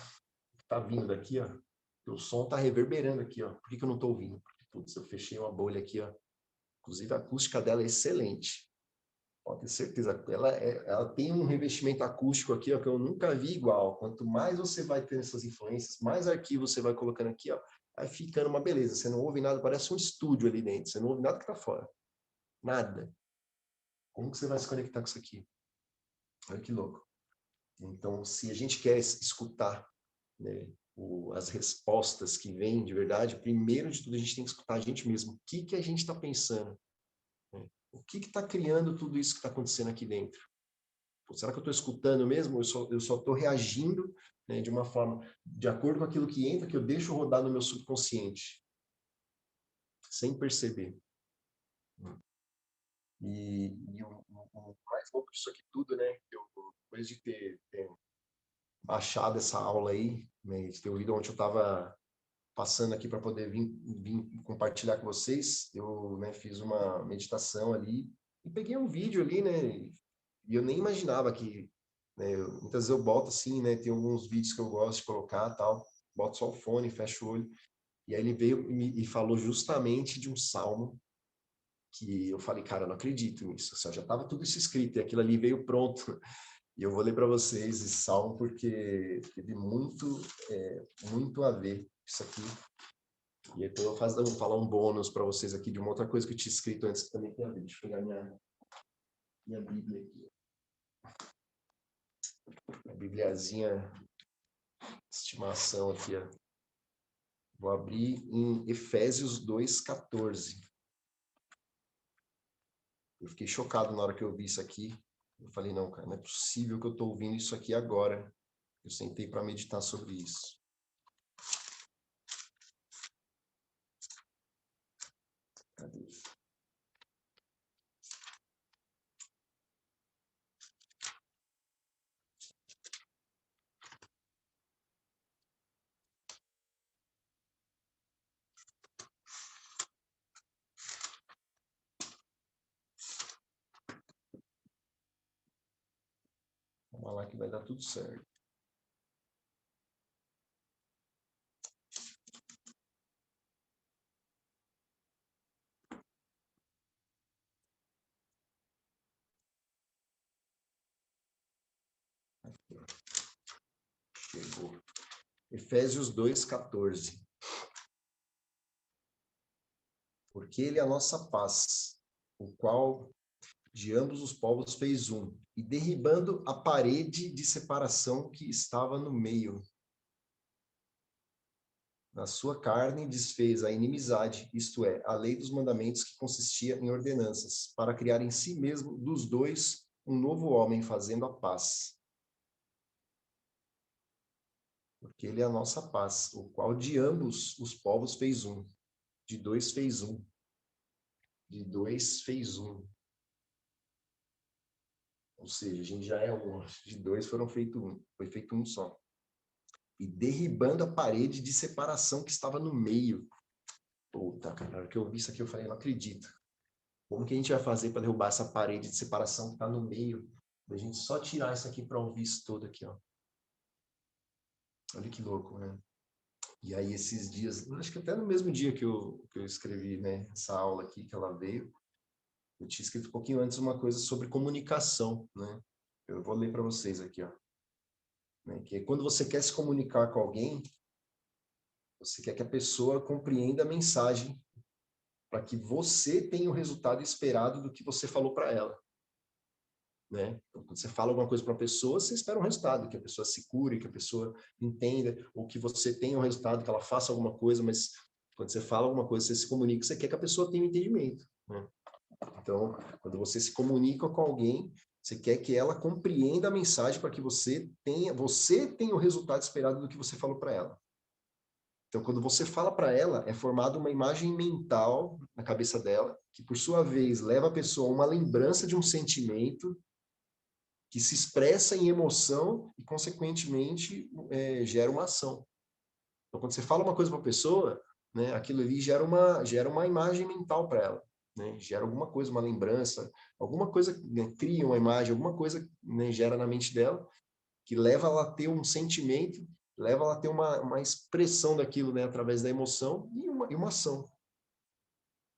[SPEAKER 3] o que está vindo daqui, ó, o som está reverberando aqui, ó. Por que eu não estou ouvindo? Porque, putz, eu fechei uma bolha aqui, ó. Inclusive, a acústica dela é excelente. Pode ter certeza. Ela tem um revestimento acústico aqui, ó, que eu nunca vi igual. Quanto mais você vai tendo essas influências, mais arquivos você vai colocando aqui, ó, vai ficando uma beleza. Você não ouve nada, parece um estúdio ali dentro. Você não ouve nada que está fora. Nada. Como que você vai se conectar com isso aqui? Olha que louco. Então, se a gente quer escutar, né, as respostas que vêm de verdade, primeiro de tudo a gente tem que escutar a gente mesmo. O que a gente está pensando? Né? O que está criando tudo isso que está acontecendo aqui dentro? Pô, será que eu estou escutando mesmo? Eu só estou reagindo, né, de uma forma, de acordo com aquilo que entra, que eu deixo rodar no meu subconsciente, sem perceber. E o mais louco disso aqui tudo, né? Depois de ter achado essa aula aí, né, de ter ouvido ontem, eu estava passando aqui para poder vir compartilhar com vocês. Eu, né, fiz uma meditação ali e peguei um vídeo ali, né? E eu nem imaginava que, né, muitas vezes eu boto assim, né? Tem alguns vídeos que eu gosto de colocar, tal, boto só o fone, fecho o olho. E aí ele veio e falou justamente de um salmo que eu falei, cara, eu não acredito nisso. Assim, já estava tudo isso escrito e aquilo ali veio pronto. E eu vou ler para vocês esse salmo porque teve muito a ver isso aqui. E então eu vou falar um bônus para vocês aqui de uma outra coisa que eu tinha escrito antes que também tem a ver. Deixa eu pegar minha Bíblia aqui. A Bibliazinha estimação aqui, ó. Vou abrir em Efésios 2:14. Eu fiquei chocado na hora que eu vi isso aqui. Eu falei, não, cara, não é possível que eu estou ouvindo isso aqui agora. Eu sentei para meditar sobre isso. Cadê? Vamos lá que vai dar tudo certo. Chegou. Efésios 2:14. Porque ele é a nossa paz, o qual de ambos os povos fez um, e derribando a parede de separação que estava no meio. Na sua carne desfez a inimizade, isto é, a lei dos mandamentos que consistia em ordenanças, para criar em si mesmo dos dois um novo homem fazendo a paz. Porque ele é a nossa paz, o qual de ambos os povos fez um. De dois fez um. De dois fez um. Ou seja, a gente já é um. De dois foram feito um. Foi feito um só. E derribando a parede de separação que estava no meio. Puta, cara, na hora que eu vi isso aqui, eu falei, não acredito. Como que a gente vai fazer para derrubar essa parede de separação que está no meio? A gente só tirar isso aqui para ouvir isso todo aqui, ó. Olha que louco, né? E aí, esses dias, acho que até no mesmo dia que eu escrevi, né, essa aula aqui que ela veio, eu tinha escrito um pouquinho antes uma coisa sobre comunicação, né? Eu vou ler para vocês aqui, ó. Né? Que quando você quer se comunicar com alguém, você quer que a pessoa compreenda a mensagem para que você tenha o resultado esperado do que você falou para ela. Né? Então, quando você fala alguma coisa para uma pessoa, você espera um resultado, que a pessoa se cure, que a pessoa entenda, ou que você tenha um resultado, que ela faça alguma coisa, mas quando você fala alguma coisa, você se comunica, você quer que a pessoa tenha um entendimento. Né? Então, quando você se comunica com alguém, você quer que ela compreenda a mensagem para que você tenha o resultado esperado do que você falou para ela. Então, quando você fala para ela, é formada uma imagem mental na cabeça dela, que por sua vez leva a pessoa a uma lembrança de um sentimento que se expressa em emoção e, consequentemente, gera uma ação. Então, quando você fala uma coisa para a pessoa, né, aquilo ali gera uma imagem mental para ela. Né? Gera alguma coisa, uma lembrança, alguma coisa, né, cria uma imagem, alguma coisa, né, gera na mente dela, que leva ela a ter um sentimento, leva ela a ter uma expressão daquilo, né, através da emoção e uma ação.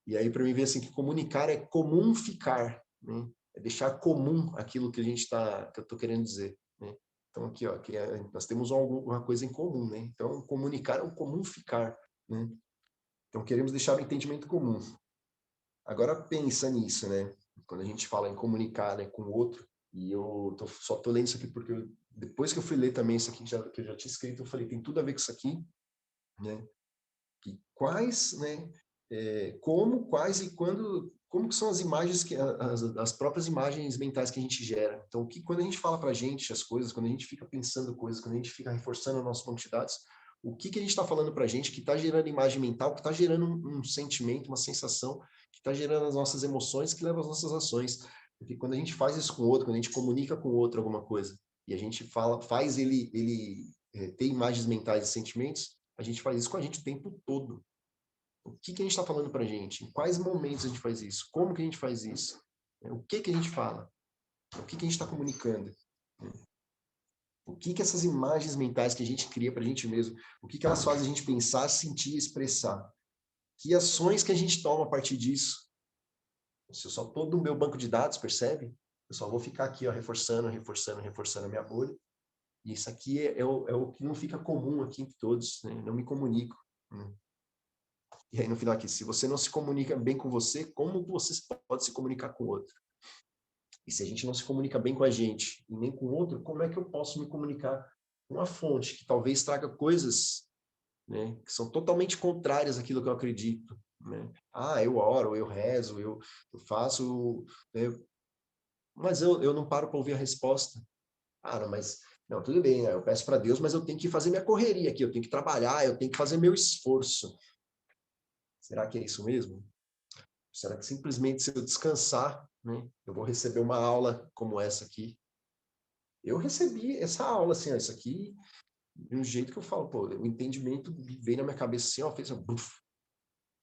[SPEAKER 3] E aí, para mim, ver assim, que comunicar é comum ficar, né? É deixar comum aquilo que que eu estou querendo dizer, né? Então, aqui, ó, nós temos alguma coisa em comum, né? Então, comunicar é um comum ficar, né? Então, queremos deixar o entendimento comum. Agora, pensa nisso, né? Quando a gente fala em comunicar, né, com o outro, e só tô lendo isso aqui porque depois que eu fui ler também isso aqui, que eu já tinha escrito, eu falei, tem tudo a ver com isso aqui, né? Que quais, né? Como, quais e quando, como que são as imagens, as próprias imagens mentais que a gente gera. Então, quando a gente fala para a gente as coisas, quando a gente fica pensando coisas, quando a gente fica reforçando as nossas quantidades, o que a gente está falando para a gente que está gerando imagem mental, que está gerando um sentimento, uma sensação, que está gerando as nossas emoções, que leva às nossas ações. Porque quando a gente faz isso com o outro, quando a gente comunica com o outro alguma coisa, e a gente faz ele ter imagens mentais e sentimentos, a gente faz isso com a gente o tempo todo. O que a gente está falando para a gente? Em quais momentos a gente faz isso? Como que a gente faz isso? O que a gente fala? O que a gente está comunicando? O que essas imagens mentais que a gente cria para a gente mesmo, o que elas fazem a gente pensar, sentir e expressar? Que ações que a gente toma a partir disso? Se eu só estou no meu banco de dados, percebe? Eu só vou ficar aqui, ó, reforçando a minha bolha. E isso aqui é o que não fica comum aqui entre todos, né? Não me comunico. E aí, no final aqui, se você não se comunica bem com você, como você pode se comunicar com o outro? E se a gente não se comunica bem com a gente e nem com o outro, como é que eu posso me comunicar com a fonte que talvez traga coisas, né, que são totalmente contrárias àquilo que eu acredito, né? Ah, eu oro, eu rezo, eu faço, né, mas eu não paro para ouvir a resposta. Ah, não, mas não, tudo bem, né? Eu peço para Deus, mas eu tenho que fazer minha correria aqui, eu tenho que trabalhar, eu tenho que fazer meu esforço. Será que é isso mesmo? Será que simplesmente se eu descansar, né, eu vou receber uma aula como essa aqui? Eu recebi essa aula, assim, ó, isso aqui, de um jeito que eu falo, pô, o entendimento veio na minha cabeça assim, ó, fez um buf.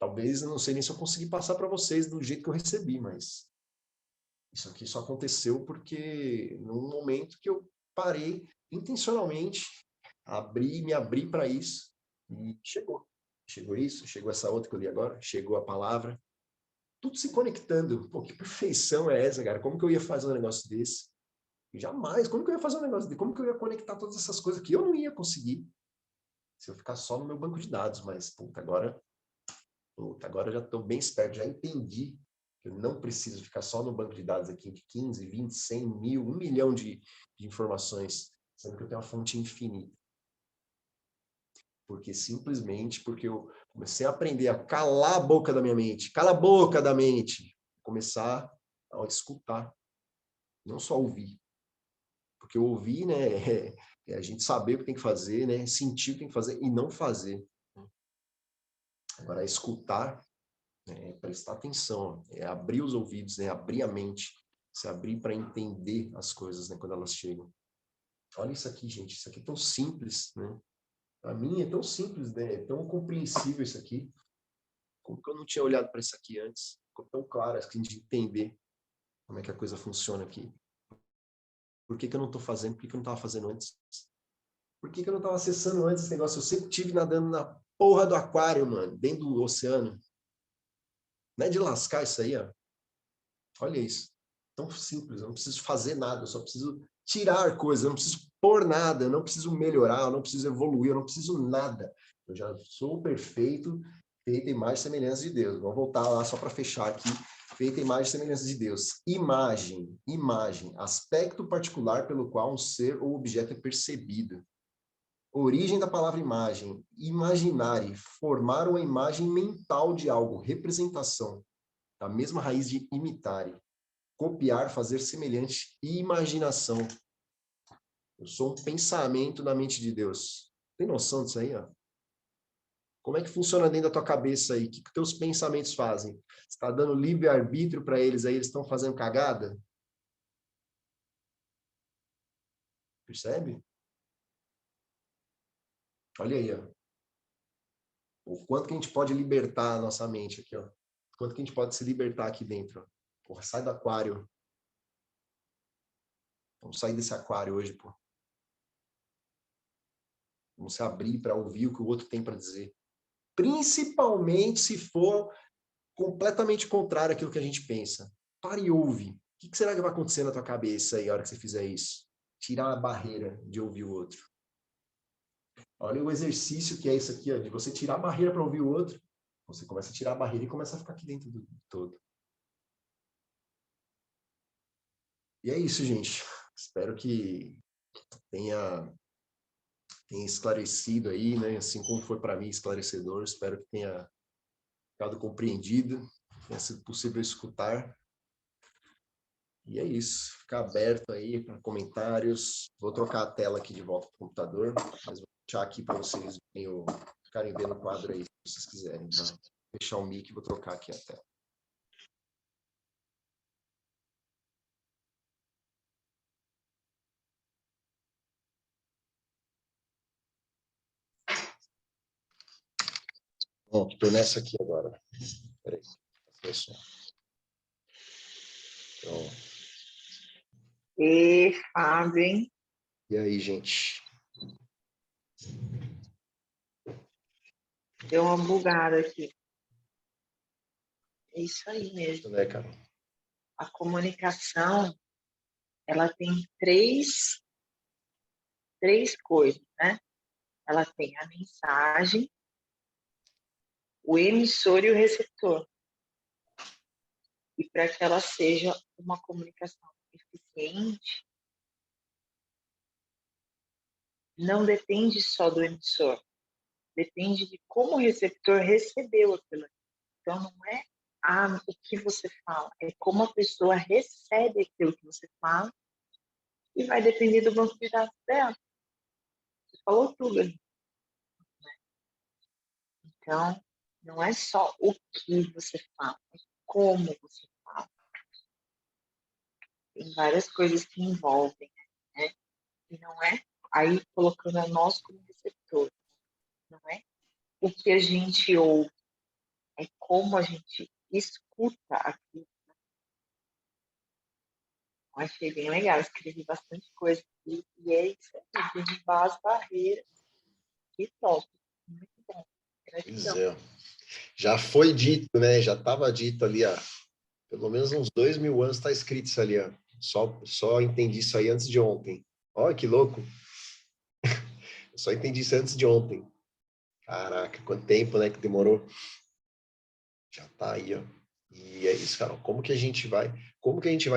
[SPEAKER 3] Talvez, eu não sei nem se eu consegui passar para vocês do jeito que eu recebi, mas isso aqui só aconteceu porque num momento que eu parei intencionalmente, me abri para isso e chegou. Chegou isso, chegou essa outra que eu li agora, chegou a palavra, tudo se conectando. Pô, que perfeição é essa, cara? Como que eu ia fazer um negócio desse? Jamais. Como que eu ia fazer um negócio desse? Como que eu ia conectar todas essas coisas que eu não ia conseguir se eu ficar só no meu banco de dados? Mas, agora eu já estou bem esperto, já entendi que eu não preciso ficar só no banco de dados aqui de 15, 20, 100, 1000, 1 milhão de informações, sendo que eu tenho uma fonte infinita. Porque eu comecei a aprender a calar a boca da minha mente, cala a boca da mente, começar a escutar, não só ouvir. Porque ouvir, né, é a gente saber o que tem que fazer, né, sentir o que tem que fazer e não fazer. Agora, escutar, né, é prestar atenção, é abrir os ouvidos, né, abrir a mente, se abrir para entender as coisas, né, quando elas chegam. Olha isso aqui, gente, isso aqui é tão simples, né? Para mim é tão simples, né? É tão compreensível isso aqui. Como que eu não tinha olhado para isso aqui antes? Ficou tão claro, assim, de entender como é que a coisa funciona aqui. Por que eu não estou fazendo? Por que eu não estava fazendo antes? Por que eu não estava acessando antes esse negócio? Eu sempre tive nadando na porra do aquário, mano, dentro do oceano. Não é de lascar isso aí, ó. Olha isso. Tão simples, eu não preciso fazer nada, eu só preciso tirar coisas, eu não preciso pôr nada, eu não preciso melhorar, eu não preciso evoluir, eu não preciso nada. Eu já sou perfeito, feita imagem e semelhança de Deus. Vamos voltar lá só para fechar aqui. Feita imagem e semelhança de Deus. Imagem, aspecto particular pelo qual um ser ou objeto é percebido. Origem da palavra imagem, imaginare, formar uma imagem mental de algo, representação, da mesma raiz de imitare, copiar, fazer semelhante, imaginação. Eu sou um pensamento da mente de Deus. Tem noção disso aí, ó? Como é que funciona dentro da tua cabeça aí? O que teus pensamentos fazem? Você está dando livre-arbítrio para eles aí, eles estão fazendo cagada? Percebe? Olha aí, ó. O quanto que a gente pode libertar a nossa mente aqui, ó. O quanto que a gente pode se libertar aqui dentro, ó. Porra, sai do aquário. Vamos sair desse aquário hoje, pô. Vamos se abrir para ouvir o que o outro tem para dizer. Principalmente se for completamente contrário àquilo que a gente pensa. Para e ouve. O que será que vai acontecer na tua cabeça aí, a hora que você fizer isso? Tirar a barreira de ouvir o outro. Olha o exercício que é isso aqui, ó, de você tirar a barreira para ouvir o outro. Você começa a tirar a barreira e começa a ficar aqui dentro do todo. E é isso, gente. Espero que tenha esclarecido aí, né? Assim como foi para mim esclarecedor. Espero que tenha ficado compreendido, tenha sido possível escutar. E é isso. Ficar aberto aí para comentários. Vou trocar a tela aqui de volta para o computador, mas vou deixar aqui para vocês ficarem vendo o quadro aí, se vocês quiserem. Tá? Vou fechar o mic e vou trocar aqui a tela.
[SPEAKER 1] Bom, estou nessa aqui agora. Peraí. Então,
[SPEAKER 2] E Fábio, hein?
[SPEAKER 1] e aí, gente?
[SPEAKER 2] Deu uma bugada aqui. É isso aí mesmo.
[SPEAKER 1] Tudo bem, Carol?
[SPEAKER 2] A comunicação, ela tem três coisas, né? Ela tem a mensagem, o emissor e o receptor. E para que ela seja uma comunicação eficiente, não depende só do emissor, depende de como o receptor recebeu aquilo. Então, não é o que você fala, é como a pessoa recebe aquilo que você fala e vai depender do banco de dados dela. Você falou tudo ali. Então, não é só o que você fala, é como você fala. Tem várias coisas que envolvem, né? E não é aí colocando a nós como receptor. Não é o que a gente ouve, é como a gente escuta aquilo. Eu achei bem legal, escrevi bastante coisa aqui, e é isso aí, derrubar as barreiras. Que top, muito bom.
[SPEAKER 1] Pois
[SPEAKER 2] Gratidão.
[SPEAKER 1] é. Já foi dito, né? Já estava dito ali, ó. Pelo menos uns 2000 anos está escrito isso ali, ó. Só entendi isso aí antes de ontem. Olha que louco. Eu só entendi isso antes de ontem. Caraca, quanto tempo, né, que demorou. Já tá aí, ó. E é isso, cara. Como que a gente vai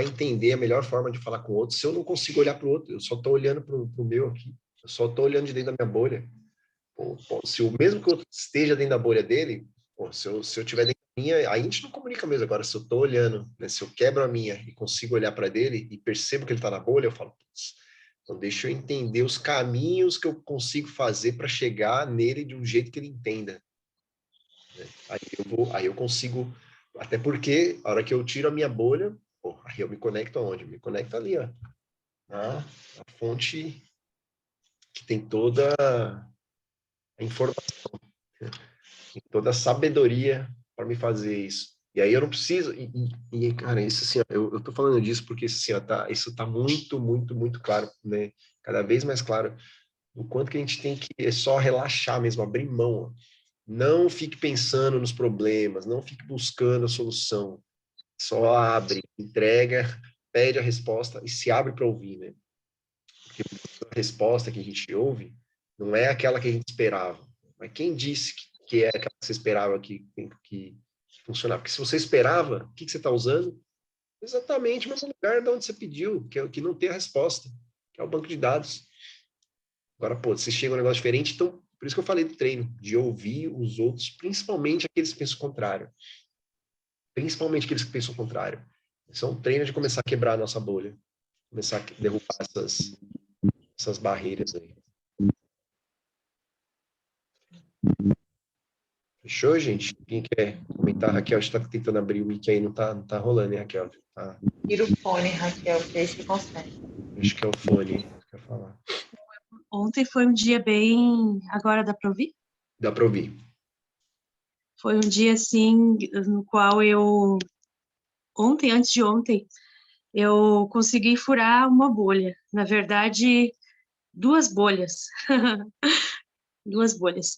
[SPEAKER 1] entender a melhor forma de falar com o outro se eu não consigo olhar para o outro? Eu só tô olhando para o meu aqui. Eu só tô olhando de dentro da minha bolha. Pô, se o mesmo que eu esteja dentro da bolha dele, pô, se eu tiver dentro da minha, aí a gente não comunica mesmo. Agora, se eu tô olhando, né, se eu quebro a minha e consigo olhar para dele e percebo que ele tá na bolha, eu falo, putz, então deixa eu entender os caminhos que eu consigo fazer para chegar nele de um jeito que ele entenda. Né? Aí eu consigo, até porque a hora que eu tiro a minha bolha, pô, aí eu me conecto aonde? Eu me conecto ali, ó, na fonte que tem toda a informação, tem toda a sabedoria para me fazer isso. E aí eu não preciso, cara, isso assim, ó, eu tô falando disso porque assim, ó, isso tá muito, muito, muito claro, né? Cada vez mais claro o quanto que a gente tem que só relaxar mesmo, abrir mão, ó. Não fique pensando nos problemas, não fique buscando a solução. Só abre, entrega, pede a resposta e se abre para ouvir, né? Porque a resposta que a gente ouve não é aquela que a gente esperava. Mas quem disse que é aquela que você esperava que funcionava? Porque se você esperava, o que você está usando? Exatamente o mesmo lugar de onde você pediu, que não tem a resposta, que é o banco de dados. Agora, pô, você chega um negócio diferente, então, por isso que eu falei do treino, de ouvir os outros, principalmente aqueles que pensam o contrário. Principalmente aqueles que pensam o contrário. Isso é um treino de começar a quebrar a nossa bolha, começar a derrubar essas barreiras aí. Fechou, gente? Quem quer comentar? Raquel está tentando abrir o mic aí, não tá rolando, hein, Raquel? Tá.
[SPEAKER 2] Tira o fone, Raquel, que aí você consegue.
[SPEAKER 1] Acho que é o fone, quer falar.
[SPEAKER 4] Ontem foi um dia bem... Agora dá para ouvir?
[SPEAKER 1] Dá para ouvir.
[SPEAKER 4] Foi um dia, assim, no qual eu... Ontem, antes de ontem, eu consegui furar uma bolha. Na verdade, duas bolhas. Duas bolhas.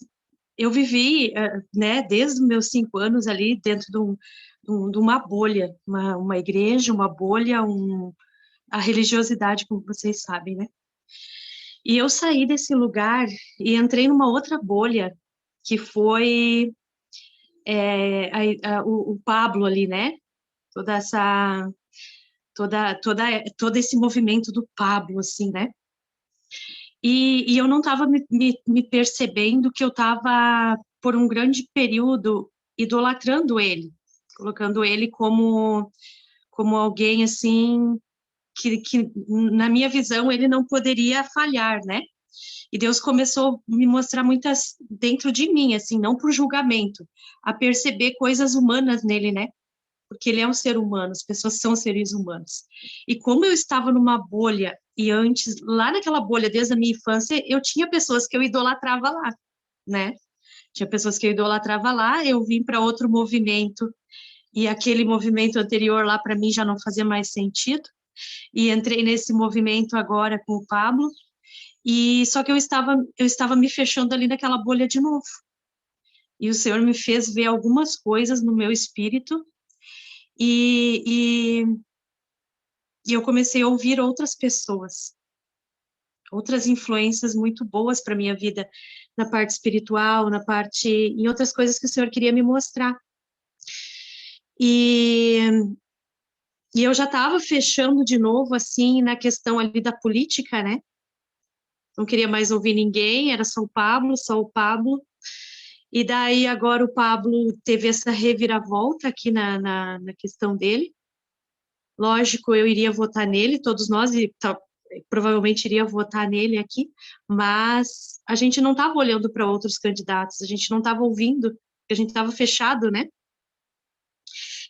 [SPEAKER 4] Eu vivi, né, desde os meus 5 anos ali dentro de uma bolha, uma igreja, uma bolha, a religiosidade, como vocês sabem, né? E eu saí desse lugar e entrei numa outra bolha, que foi o Pablo ali, né? Toda essa, todo esse movimento do Pablo, assim, né? E eu não estava me percebendo que eu estava, por um grande período, idolatrando ele, colocando ele como alguém, assim, que, na minha visão, ele não poderia falhar, né? E Deus começou a me mostrar muitas dentro de mim, assim, não por julgamento, a perceber coisas humanas nele, né? Porque ele é um ser humano, as pessoas são seres humanos. E como eu estava numa bolha, e antes, lá naquela bolha, desde a minha infância, eu tinha pessoas que eu idolatrava lá, né? Tinha pessoas que eu idolatrava lá, eu vim para outro movimento, e aquele movimento anterior lá, para mim, já não fazia mais sentido. E entrei nesse movimento agora com o Pablo, e só que eu estava me fechando ali naquela bolha de novo. E o Senhor me fez ver algumas coisas no meu espírito, e eu comecei a ouvir outras pessoas, outras influências muito boas para minha vida, na parte espiritual, em outras coisas que o Senhor queria me mostrar. E eu já estava fechando de novo, assim, na questão ali da política, né? Não queria mais ouvir ninguém, era só o Pablo. E daí agora o Pablo teve essa reviravolta aqui na questão dele. Lógico, eu iria votar nele, todos nós, provavelmente iria votar nele aqui, mas a gente não estava olhando para outros candidatos, a gente não estava ouvindo, a gente estava fechado, né?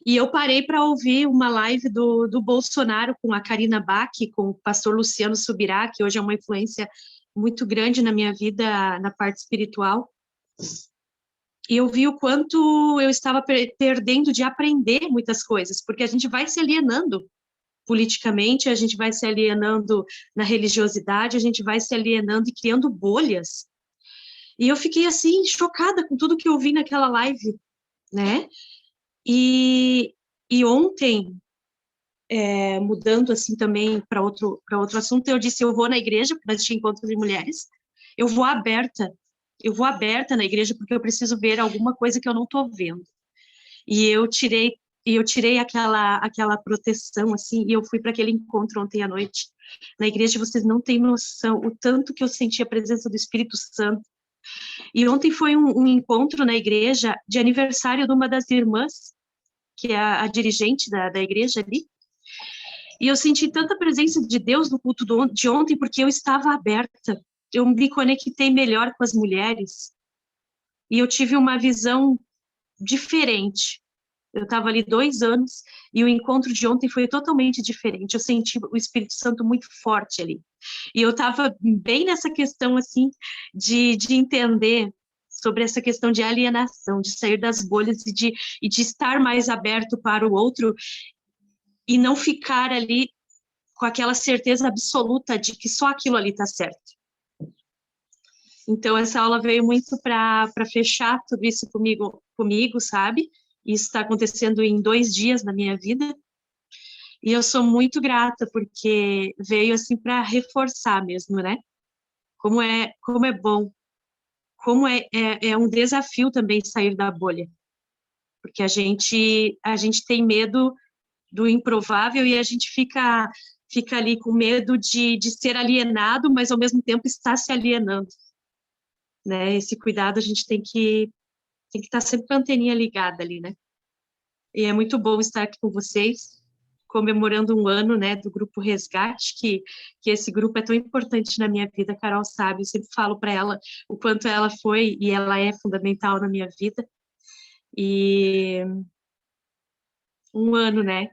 [SPEAKER 4] E eu parei para ouvir uma live do Bolsonaro com a Karina Bach, com o pastor Luciano Subirá, que hoje é uma influência muito grande na minha vida, na parte espiritual. E eu vi o quanto eu estava perdendo de aprender muitas coisas, porque a gente vai se alienando politicamente, a gente vai se alienando na religiosidade, a gente vai se alienando e criando bolhas. E eu fiquei, assim, chocada com tudo que eu vi naquela live, né? E ontem, mudando, assim, também para outro assunto, eu disse, eu vou na igreja, para assistir encontro de mulheres, eu vou aberta na igreja, porque eu preciso ver alguma coisa que eu não estou vendo. E eu tirei aquela proteção, assim, e eu fui para aquele encontro ontem à noite. Na igreja, vocês não têm noção o tanto que eu senti a presença do Espírito Santo. E ontem foi um encontro na igreja de aniversário de uma das irmãs, que é a dirigente da igreja ali. E eu senti tanta presença de Deus no culto de ontem, porque eu estava aberta. Eu me conectei melhor com as mulheres. E eu tive uma visão diferente. Eu estava ali 2 anos e o encontro de ontem foi totalmente diferente. Eu senti o Espírito Santo muito forte ali. E eu estava bem nessa questão, assim, de entender sobre essa questão de alienação, de sair das bolhas e de estar mais aberto para o outro e não ficar ali com aquela certeza absoluta de que só aquilo ali está certo. Então, essa aula veio muito para fechar tudo isso comigo, sabe? Isso está acontecendo em 2 dias na minha vida. E eu sou muito grata, porque veio, assim, para reforçar mesmo, né? Como é bom, como é um desafio também sair da bolha. Porque a gente tem medo do improvável e a gente fica ali com medo de ser alienado, mas ao mesmo tempo está se alienando. Né? Esse cuidado a gente tem que estar sempre com a anteninha ligada ali, né? E é muito bom estar aqui com vocês, comemorando 1 ano, né, do Grupo Resgate, que esse grupo é tão importante na minha vida, a Carol sabe, eu sempre falo para ela o quanto ela foi e ela é fundamental na minha vida. E 1 ano, né?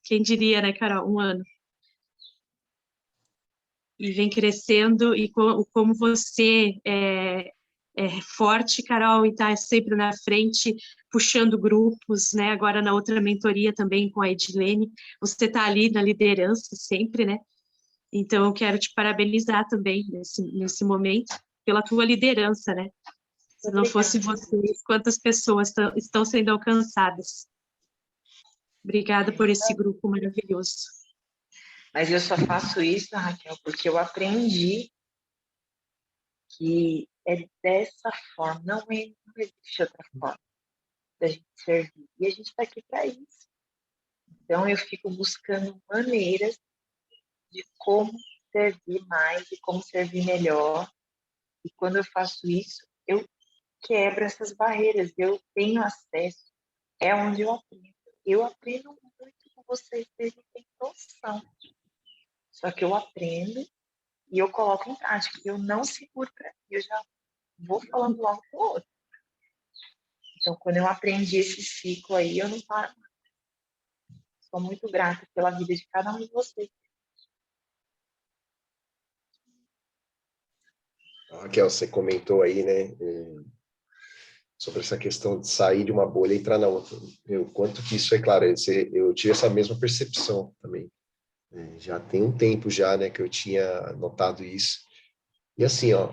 [SPEAKER 4] Quem diria, né, Carol? 1 ano. E vem crescendo, e como você é forte, Carol, e está sempre na frente, puxando grupos, né? Agora na outra mentoria também com a Edilene, você está ali na liderança sempre, né? Então eu quero te parabenizar também nesse momento pela tua liderança, né? Se não fosse vocês, quantas pessoas estão sendo alcançadas? Obrigada por esse grupo maravilhoso.
[SPEAKER 2] Mas eu só faço isso, Raquel, porque eu aprendi que é dessa forma, não existe outra forma da gente servir. E a gente está aqui para isso. Então, eu fico buscando maneiras de como servir mais e como servir melhor. E quando eu faço isso, eu quebro essas barreiras, eu tenho acesso. É onde eu aprendo. Eu aprendo muito com vocês, vocês não têm noção. Só que eu aprendo e eu coloco em prática. Eu não seguro para mim, eu já vou falando logo com o outro. Então, quando eu aprendi esse ciclo aí, eu não paro mais. Sou muito grata pela vida de cada um de vocês.
[SPEAKER 1] Raquel, você comentou aí, né? sobre essa questão de sair de uma bolha e entrar na outra. O quanto que isso é claro, eu tive essa mesma percepção também. Já tem um tempo já, né, que eu tinha notado isso. E assim, ó,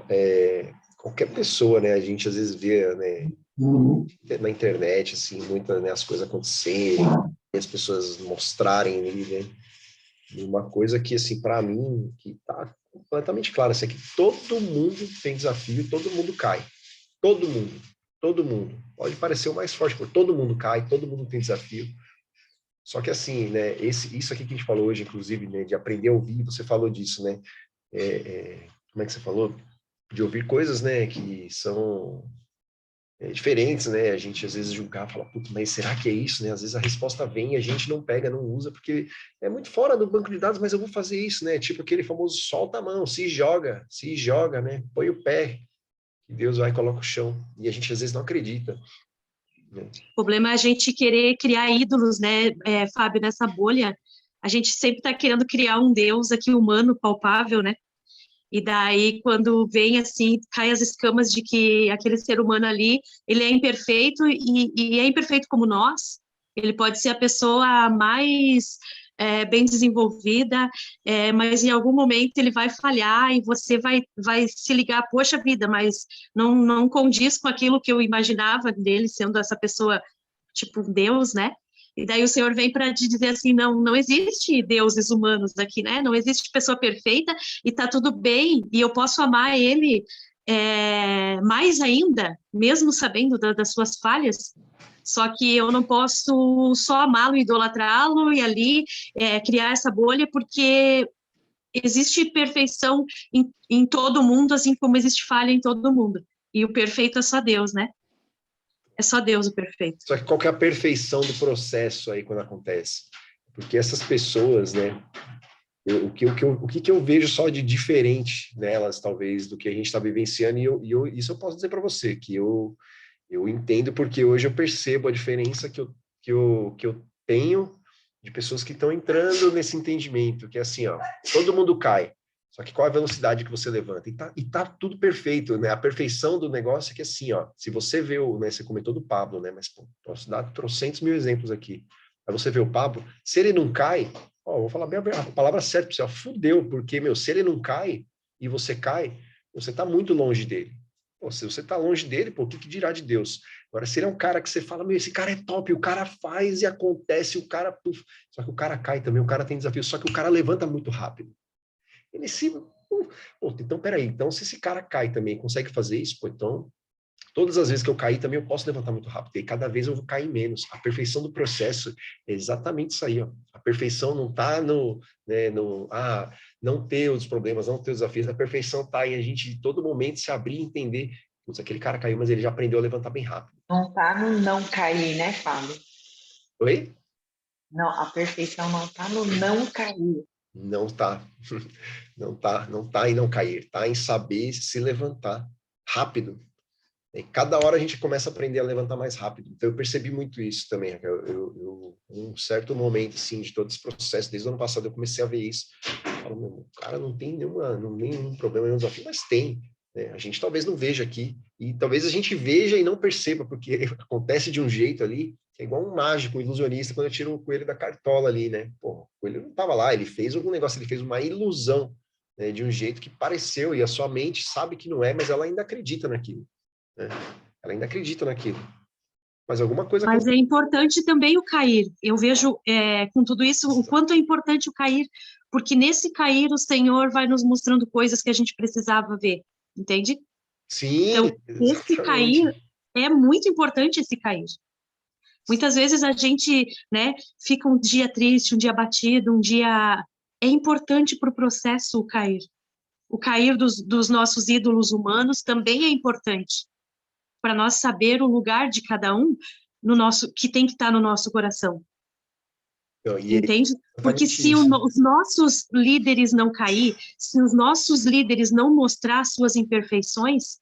[SPEAKER 1] qualquer pessoa, né, a gente às vezes vê, né, na internet, assim, muitas, né, as coisas acontecerem, as pessoas mostrarem ali, né, e uma coisa que, assim, para mim, que tá completamente claro, assim, é que todo mundo tem desafio, todo mundo cai. Todo mundo. Todo mundo. Pode parecer o mais forte, porque todo mundo cai, todo mundo tem desafio. Só que assim, né, isso aqui que a gente falou hoje, inclusive, né, de aprender a ouvir, você falou disso, né? Como é que você falou? De ouvir coisas, né, que são diferentes, né? A gente às vezes julgar, fala, putz, mas será que é isso, né? Às vezes a resposta vem e a gente não pega, não usa, porque é muito fora do banco de dados, mas eu vou fazer isso, né? Tipo aquele famoso solta a mão, se joga, né? Põe o pé, que Deus vai e coloca o chão. E a gente às vezes não acredita.
[SPEAKER 4] O problema é a gente querer criar ídolos, né, Fábio, nessa bolha. A gente sempre está querendo criar um Deus aqui humano, palpável, né? E daí, quando vem assim, cai as escamas de que aquele ser humano ali, ele é imperfeito e é imperfeito como nós. Ele pode ser a pessoa mais bem desenvolvida, mas em algum momento ele vai falhar e você vai se ligar, poxa vida, mas não condiz com aquilo que eu imaginava dele, sendo essa pessoa tipo um Deus, né? E daí o Senhor vem para te dizer assim, não existe deuses humanos aqui, né? Não existe pessoa perfeita e tá tudo bem, e eu posso amar ele mais ainda, mesmo sabendo das suas falhas, só que eu não posso só amá-lo, idolatrá-lo e ali criar essa bolha, porque existe perfeição em todo mundo, assim como existe falha em todo mundo. E o perfeito é só Deus, né? É só Deus o perfeito.
[SPEAKER 1] Só que qual que é a perfeição do processo aí quando acontece? Porque essas pessoas, né, o que eu vejo só de diferente nelas, talvez, do que a gente está vivenciando, isso eu posso dizer para você, que eu entendo, porque hoje eu percebo a diferença que eu tenho de pessoas que estão entrando nesse entendimento, que é assim, ó, todo mundo cai, só que qual é a velocidade que você levanta? E tá tudo perfeito, né? A perfeição do negócio é que assim, ó, se você vê né, você comentou do Pablo, né? Mas, pô, posso dar trocentos mil exemplos aqui. Aí você vê o Pablo, se ele não cai, ó, vou falar bem a palavra certa para você, ó, fudeu, porque, meu, se ele não cai e você cai, você tá muito longe dele. Pô, se você tá longe dele, pô, o que dirá de Deus? Agora, se ele é um cara que você fala, meu, esse cara é top, o cara faz e acontece, o cara, puf, só que o cara cai também, o cara tem desafio, só que o cara levanta muito rápido. Ele se... então, peraí, então se esse cara cai também, consegue fazer isso, pô, então, todas as vezes que eu cair também eu posso levantar muito rápido, e cada vez eu vou cair menos. A perfeição do processo é exatamente isso aí, ó. A perfeição não tá não ter os problemas, não ter os desafios, a perfeição tá em a gente, em todo momento, se abrir e entender, putz, aquele cara caiu, mas ele já aprendeu a levantar bem rápido.
[SPEAKER 2] Não tá no não cair, né, Fábio?
[SPEAKER 1] Oi?
[SPEAKER 2] Não, a perfeição não tá no não cair.
[SPEAKER 1] Não tá. Não tá em não cair, tá em saber se levantar rápido. E cada hora a gente começa a aprender a levantar mais rápido. Então eu percebi muito isso também. Um certo momento assim de todo esse processo, desde o ano passado eu comecei a ver isso. Eu falo, meu, cara, não tem nenhum problema, nenhum desafio, mas tem. Né? A gente talvez não veja aqui e talvez a gente veja e não perceba, porque acontece de um jeito ali que é igual um mágico, um ilusionista, quando eu tiro o coelho da cartola ali, né? Pô, o coelho não estava lá, ele fez algum negócio, ele fez uma ilusão, né, de um jeito que pareceu, e a sua mente sabe que não é, mas ela ainda acredita naquilo. Né? Ela ainda acredita naquilo. Mas alguma coisa...
[SPEAKER 4] Mas é importante também o cair. Eu vejo, com tudo isso, o quanto é importante o cair, porque nesse cair o Senhor vai nos mostrando coisas que a gente precisava ver, entende?
[SPEAKER 1] Sim,
[SPEAKER 4] então, esse cair é muito importante, esse cair. Muitas vezes a gente, né, fica um dia triste, um dia abatido, um dia... É importante para o processo o cair. O cair dos nossos ídolos humanos também é importante para nós saber o lugar de cada um que tem que estar no nosso coração. Entende? Porque se os nossos líderes não cair, se os nossos líderes não mostrar suas imperfeições,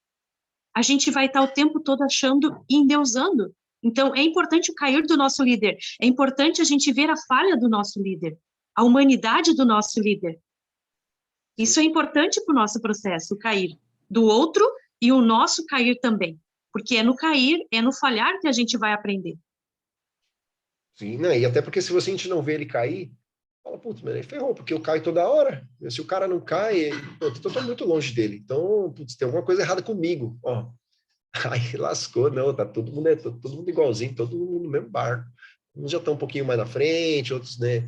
[SPEAKER 4] a gente vai estar o tempo todo achando e endeusando. Então, é importante o cair do nosso líder, é importante a gente ver a falha do nosso líder, a humanidade do nosso líder. Isso é importante para o nosso processo, o cair do outro e o nosso cair também. Porque é no cair, é no falhar que a gente vai aprender.
[SPEAKER 1] Sim, né? E até porque se a gente não vê ele cair, fala, putz, mas ele ferrou, porque eu caio toda hora. Se o cara não cai, eu tô muito longe dele. Então, putz, tem alguma coisa errada comigo. Ó, aí lascou, não, tá todo mundo igualzinho, todo mundo no mesmo barco. Uns já estão um pouquinho mais na frente, outros, né,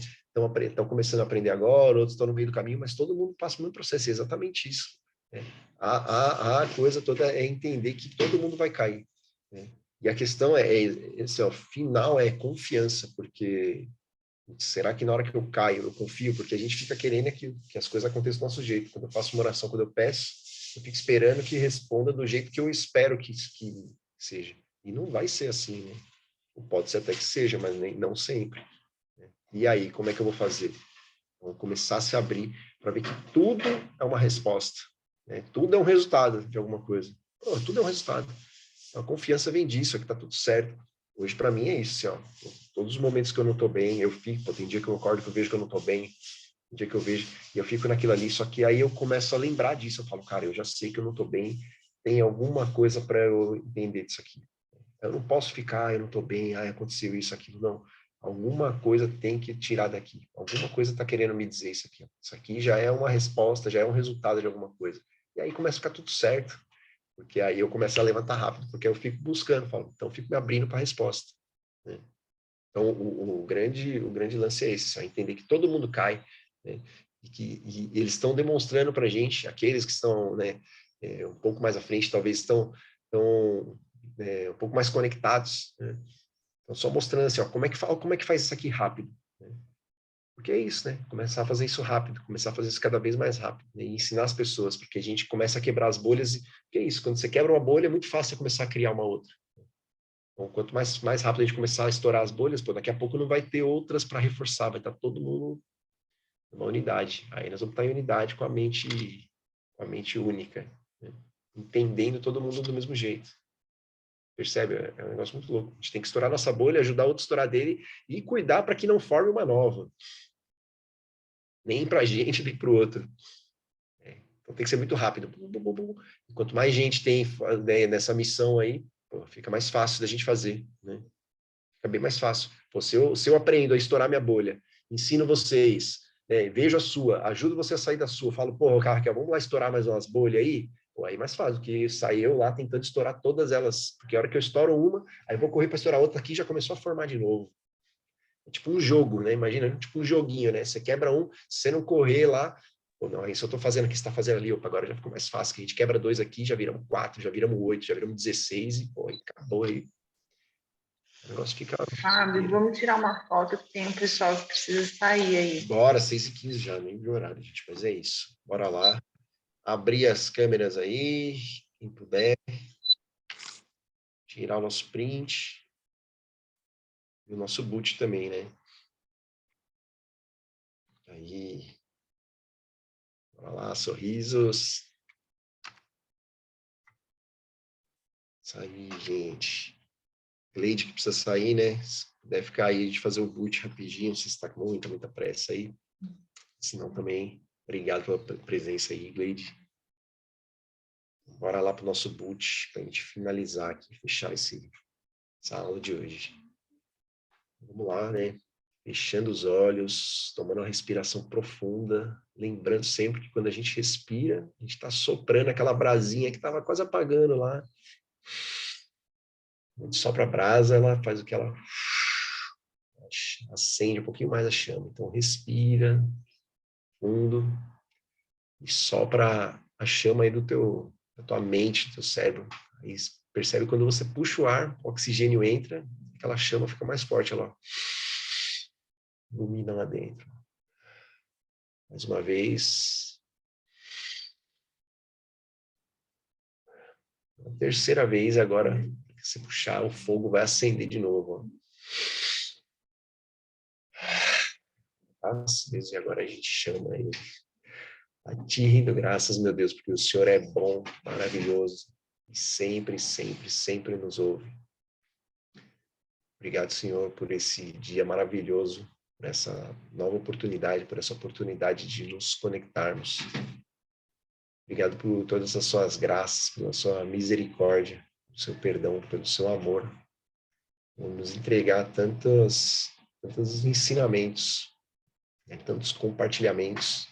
[SPEAKER 1] estão começando a aprender agora, outros estão no meio do caminho, mas todo mundo passa por um processo, é exatamente isso. Né? A coisa toda é entender que todo mundo vai cair. Né? E a questão esse, ó, final é confiança, porque será que na hora que eu caio, eu confio? Porque a gente fica querendo que as coisas aconteçam do nosso jeito. Quando eu faço uma oração, quando eu peço, eu fico esperando que responda do jeito que eu espero que seja. E não vai ser assim, né? Pode ser até que seja, mas não sempre. Né? E aí, como é que eu vou fazer? Vou começar a se abrir para ver que tudo é uma resposta. Né? Tudo é um resultado de alguma coisa. Pô, tudo é um resultado. A confiança vem disso, é que tá tudo certo. Hoje, para mim, é isso. Assim, ó. Todos os momentos que eu não tô bem, eu fico. Pô, tem dia que eu acordo que eu vejo que eu não tô bem. Tem dia que eu vejo e eu fico naquilo ali. Só que aí eu começo a lembrar disso. Eu falo, cara, eu já sei que eu não tô bem. Tem alguma coisa para eu entender disso aqui. Eu não posso ficar, eu não tô bem, aconteceu isso, aquilo. Não. Alguma coisa tem que tirar daqui. Alguma coisa está querendo me dizer isso aqui. Isso aqui já é uma resposta, já é um resultado de alguma coisa. E aí começa a ficar tudo certo. Porque aí eu começo a levantar rápido, porque eu fico buscando, então eu fico me abrindo para a resposta. Né? Então, o grande lance é esse, só entender que todo mundo cai, né? E eles estão demonstrando para a gente, aqueles que estão, né, um pouco mais à frente, talvez estão um pouco mais conectados, né? Então, só mostrando assim, ó, como é que faz isso aqui rápido? Né? Porque é isso, né? Começar a fazer isso rápido, começar a fazer isso cada vez mais rápido, né? E ensinar as pessoas, porque a gente começa a quebrar as bolhas que é isso, quando você quebra uma bolha, é muito fácil você começar a criar uma outra. Então, quanto mais rápido a gente começar a estourar as bolhas, pô, daqui a pouco não vai ter outras para reforçar, vai estar todo mundo numa unidade. Aí nós vamos estar em unidade com a mente única, né? Entendendo todo mundo do mesmo jeito. Percebe? É um negócio muito louco. A gente tem que estourar nossa bolha, ajudar o outro a estourar dele e cuidar para que não forme uma nova. Nem para a gente, nem para o outro. Então tem que ser muito rápido. E quanto mais gente tem, né, nessa missão aí, pô, fica mais fácil da gente fazer. Né? Fica bem mais fácil. Pô, se eu aprendo a estourar minha bolha, ensino vocês, né, vejo a sua, ajudo você a sair da sua, falo, pô, Raquel, vamos lá estourar mais umas bolhas aí? Pô, aí é mais fácil do que sair eu lá tentando estourar todas elas. Porque a hora que eu estouro uma, aí eu vou correr para estourar outra aqui já começou a formar de novo. É tipo um jogo, né? Imagina, tipo um joguinho, né? Você quebra um, se você não correr lá, ou não, isso eu estou fazendo aqui, você está fazendo ali, opa, agora já ficou mais fácil, que a gente quebra 2 aqui, já viramos 4, já viramos 8, já viramos 16 e, pô, acabou aí. O negócio fica...
[SPEAKER 2] Fábio, vamos tirar uma foto que tem um pessoal que precisa sair aí.
[SPEAKER 1] Bora, 6h15 já, nem vi o horário, gente, mas é isso. Bora lá. Abrir as câmeras aí, quem puder. Tirar o nosso print. E o nosso boot também, né? Aí. Bora lá, sorrisos. Isso aí, gente. Leide que precisa sair, né? Deve ficar aí de fazer o boot rapidinho, se está com muita pressa aí. Senão também, obrigado pela presença aí, Gleide. Bora lá para o nosso boot, para a gente finalizar aqui, fechar essa aula de hoje. Vamos lá, né? Fechando os olhos, tomando uma respiração profunda, lembrando sempre que quando a gente respira, a gente está soprando aquela brasinha que estava quase apagando lá. Quando sopra a brasa, ela faz o que ela acende um pouquinho mais a chama. Então, respira fundo e sopra a chama aí da tua mente, do teu cérebro. Aí percebe quando você puxa o ar, o oxigênio entra, aquela chama fica mais forte, ela ilumina lá dentro. Mais uma vez. A terceira vez agora, se puxar, o fogo vai acender de novo. Às vezes agora a gente chama ele. A ti rendo graças, meu Deus, porque o Senhor é bom, maravilhoso e sempre, sempre, sempre nos ouve. Obrigado, Senhor, por esse dia maravilhoso, por essa nova oportunidade, por essa oportunidade de nos conectarmos. Obrigado por todas as suas graças, pela sua misericórdia. pelo seu perdão, pelo seu amor, por nos entregar tantos ensinamentos, né, tantos compartilhamentos.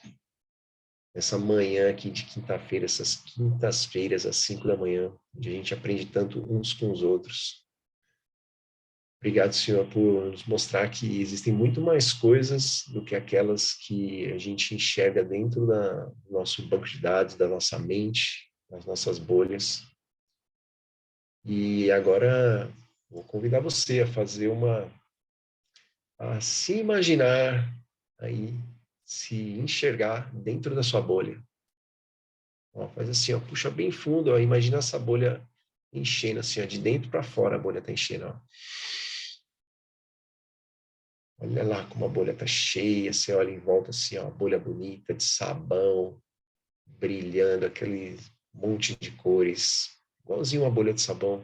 [SPEAKER 1] Essa manhã aqui de quinta-feira, essas quintas-feiras às 5 da manhã, onde a gente aprende tanto uns com os outros. Obrigado, Senhor, por nos mostrar que existem muito mais coisas do que aquelas que a gente enxerga dentro do nosso banco de dados, da nossa mente, das nossas bolhas. E agora vou convidar você a fazer a se imaginar aí, se enxergar dentro da sua bolha. Ó, faz assim, ó, puxa bem fundo, ó, imagina essa bolha enchendo assim, ó, de dentro para fora a bolha está enchendo, ó. Olha lá como a bolha está cheia, você olha em volta assim, ó, uma bolha bonita de sabão, brilhando, aquele monte de cores, igualzinho uma bolha de sabão.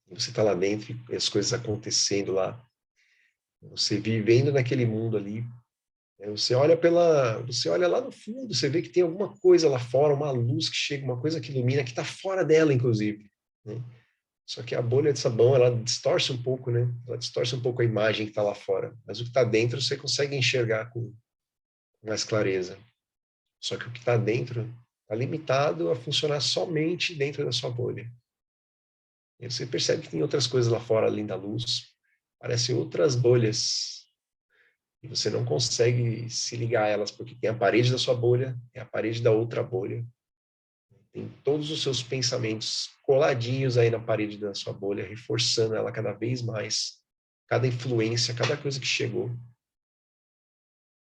[SPEAKER 1] E você está lá dentro e as coisas acontecendo lá. Você vivendo naquele mundo ali. Você olha lá no fundo, você vê que tem alguma coisa lá fora, uma luz que chega, uma coisa que ilumina, que está fora dela, inclusive, né? Só que a bolha de sabão, ela distorce um pouco, né? Ela distorce um pouco a imagem que está lá fora. Mas o que está dentro, você consegue enxergar com mais clareza. Só que o que está dentro está limitado a funcionar somente dentro da sua bolha. E você percebe que tem outras coisas lá fora, além da luz. Parecem outras bolhas. E você não consegue se ligar a elas, porque tem a parede da sua bolha, tem a parede da outra bolha. Tem todos os seus pensamentos coladinhos aí na parede da sua bolha, reforçando ela cada vez mais. Cada influência, cada coisa que chegou.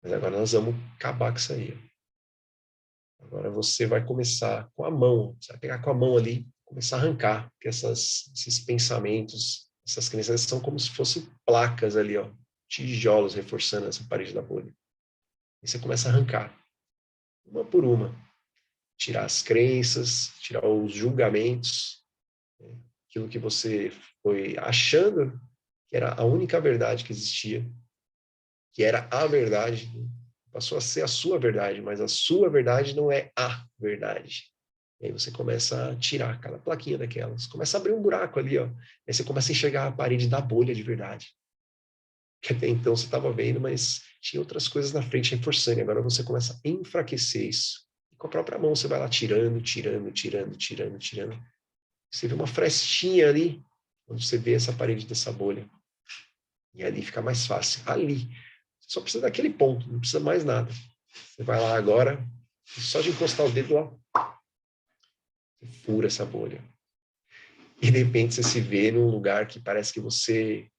[SPEAKER 1] Mas agora nós vamos acabar com isso aí. Agora você vai começar com a mão. Você vai pegar com a mão ali, começar a arrancar. Porque esses pensamentos, essas crenças são como se fossem placas ali, ó, tijolos reforçando essa parede da bolha. E você começa a arrancar, uma por uma. Tirar as crenças, tirar os julgamentos, né? Aquilo que você foi achando que era a única verdade que existia, que era a verdade, né? Passou a ser a sua verdade, mas a sua verdade não é a verdade. E aí você começa a tirar cada plaquinha daquelas, começa a abrir um buraco ali, ó. Aí você começa a enxergar a parede da bolha de verdade. Que até então você estava vendo, mas tinha outras coisas na frente reforçando, e agora você começa a enfraquecer isso. E com a própria mão você vai lá tirando. Você vê uma frestinha ali, onde você vê essa parede dessa bolha. E ali fica mais fácil. Ali, você só precisa daquele ponto, não precisa mais nada. Você vai lá agora, só de encostar o dedo lá, você fura essa bolha. E de repente você se vê num lugar que parece que você,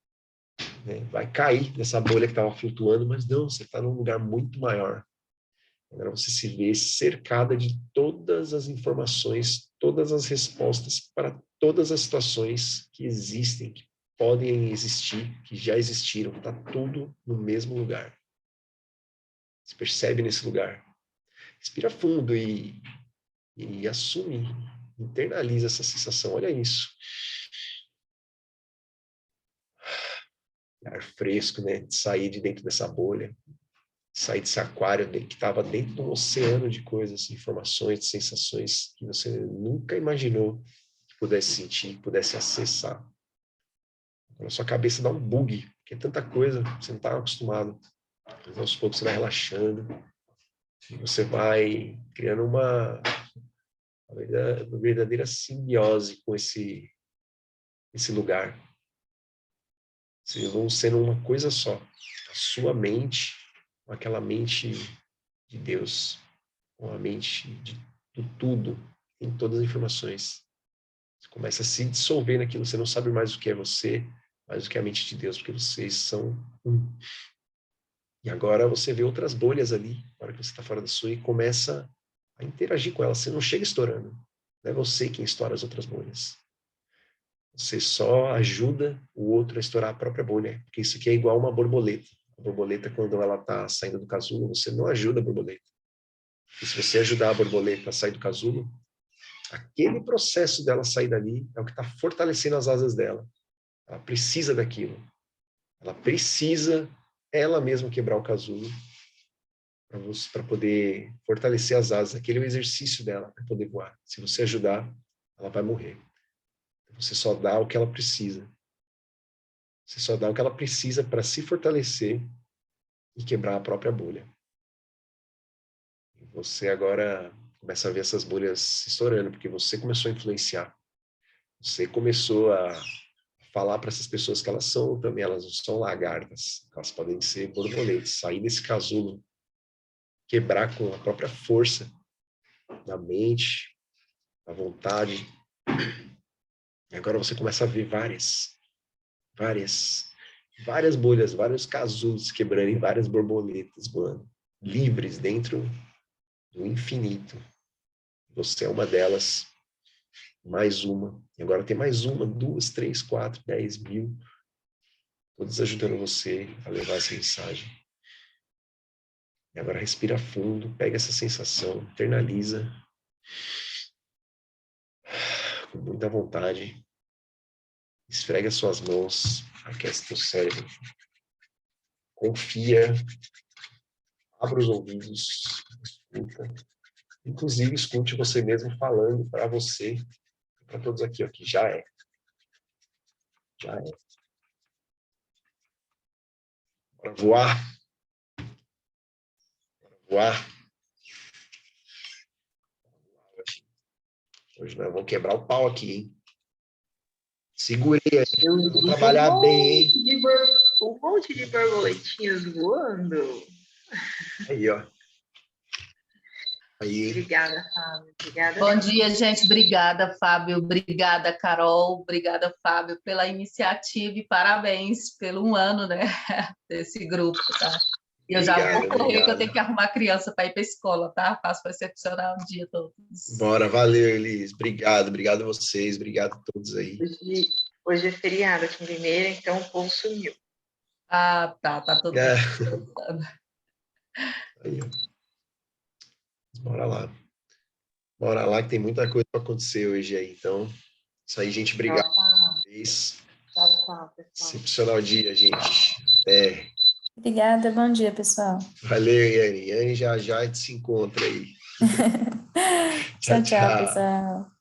[SPEAKER 1] né, vai cair dessa bolha que estava flutuando, mas não, você está num lugar muito maior. Agora você se vê cercada de todas as informações, todas as respostas para todas as situações que existem, que podem existir, que já existiram. Está tudo no mesmo lugar. Se percebe nesse lugar. Respira fundo e assume, internaliza essa sensação. Olha isso. Ar fresco, né? De sair de dentro dessa bolha. Sair desse aquário que estava dentro de um oceano de coisas, informações, de sensações que você nunca imaginou que pudesse sentir, que pudesse acessar. Quando a sua cabeça dá um bug, porque é tanta coisa, você não está acostumado. Mas aos poucos você vai relaxando, e você vai criando uma verdadeira simbiose com esse lugar. Vocês vão sendo uma coisa só. A sua mente, com aquela mente de Deus, com a mente do tudo, em todas as informações. Você começa a se dissolver naquilo, você não sabe mais o que é você, mais o que é a mente de Deus, porque vocês são um. E agora você vê outras bolhas ali, na hora que você está fora da sua, e começa a interagir com elas. Você não chega estourando. Não é você quem estoura as outras bolhas. Você só ajuda o outro a estourar a própria bolha, porque isso aqui é igual uma borboleta. A borboleta, quando ela está saindo do casulo, você não ajuda a borboleta. E se você ajudar a borboleta a sair do casulo, aquele processo dela sair dali é o que está fortalecendo as asas dela. Ela precisa daquilo. Ela precisa ela mesma quebrar o casulo para poder fortalecer as asas. Aquele é o exercício dela para poder voar. Se você ajudar, ela vai morrer. Você só dá o que ela precisa. Você só dá o que ela precisa para se fortalecer e quebrar a própria bolha. E você agora começa a ver essas bolhas se estourando, porque você começou a influenciar. Você começou a falar para essas pessoas que elas são também, elas não são lagartas, elas podem ser borboletas, sair desse casulo, quebrar com a própria força da mente, da vontade. E agora você começa a ver várias bolhas, vários casulos quebrando em várias borboletas voando, livres dentro do infinito. Você é uma delas, mais uma. E agora tem mais uma, 2, 3, 4, 10 mil, todos ajudando você a levar essa mensagem. E agora respira fundo, pega essa sensação, internaliza com muita vontade. Esfrega suas mãos, aquece teu cérebro. Confia, abra os ouvidos, escuta. Inclusive, escute você mesmo falando para você, para todos aqui, ó, que já é. Já é. Bora voar. Bora voar. Hoje nós vamos quebrar o pau aqui, hein? Segurei aí. Vamos trabalhar bem, hein?
[SPEAKER 2] Um monte de borboletinhas voando.
[SPEAKER 1] Aí, ó. Aí.
[SPEAKER 2] Obrigada, Fábio. Obrigada.
[SPEAKER 5] Bom dia, gente. Obrigada, Fábio. Obrigada, Carol. Obrigada, Fábio, pela iniciativa e parabéns pelo 1 ano, né, desse grupo, tá? E eu já vou correr, que eu tenho que arrumar criança para ir para a escola, tá? Faço percepcionar o dia todo.
[SPEAKER 1] Bora, valeu, Elis. Obrigado a vocês, obrigado a todos aí.
[SPEAKER 2] Hoje é feriado aqui em Limeira, então o povo sumiu.
[SPEAKER 5] Ah, tá todo mundo.
[SPEAKER 1] Aí, ó. Bora lá. Bora lá, que tem muita coisa para acontecer hoje aí. Então, isso aí, gente. Obrigado.
[SPEAKER 2] Tchau, pessoal.
[SPEAKER 1] Excepcional dia, gente. Até.
[SPEAKER 6] Obrigada, bom dia, pessoal.
[SPEAKER 1] Valeu, Yane. Yane, já a gente se encontra aí.
[SPEAKER 6] Tchau, pessoal.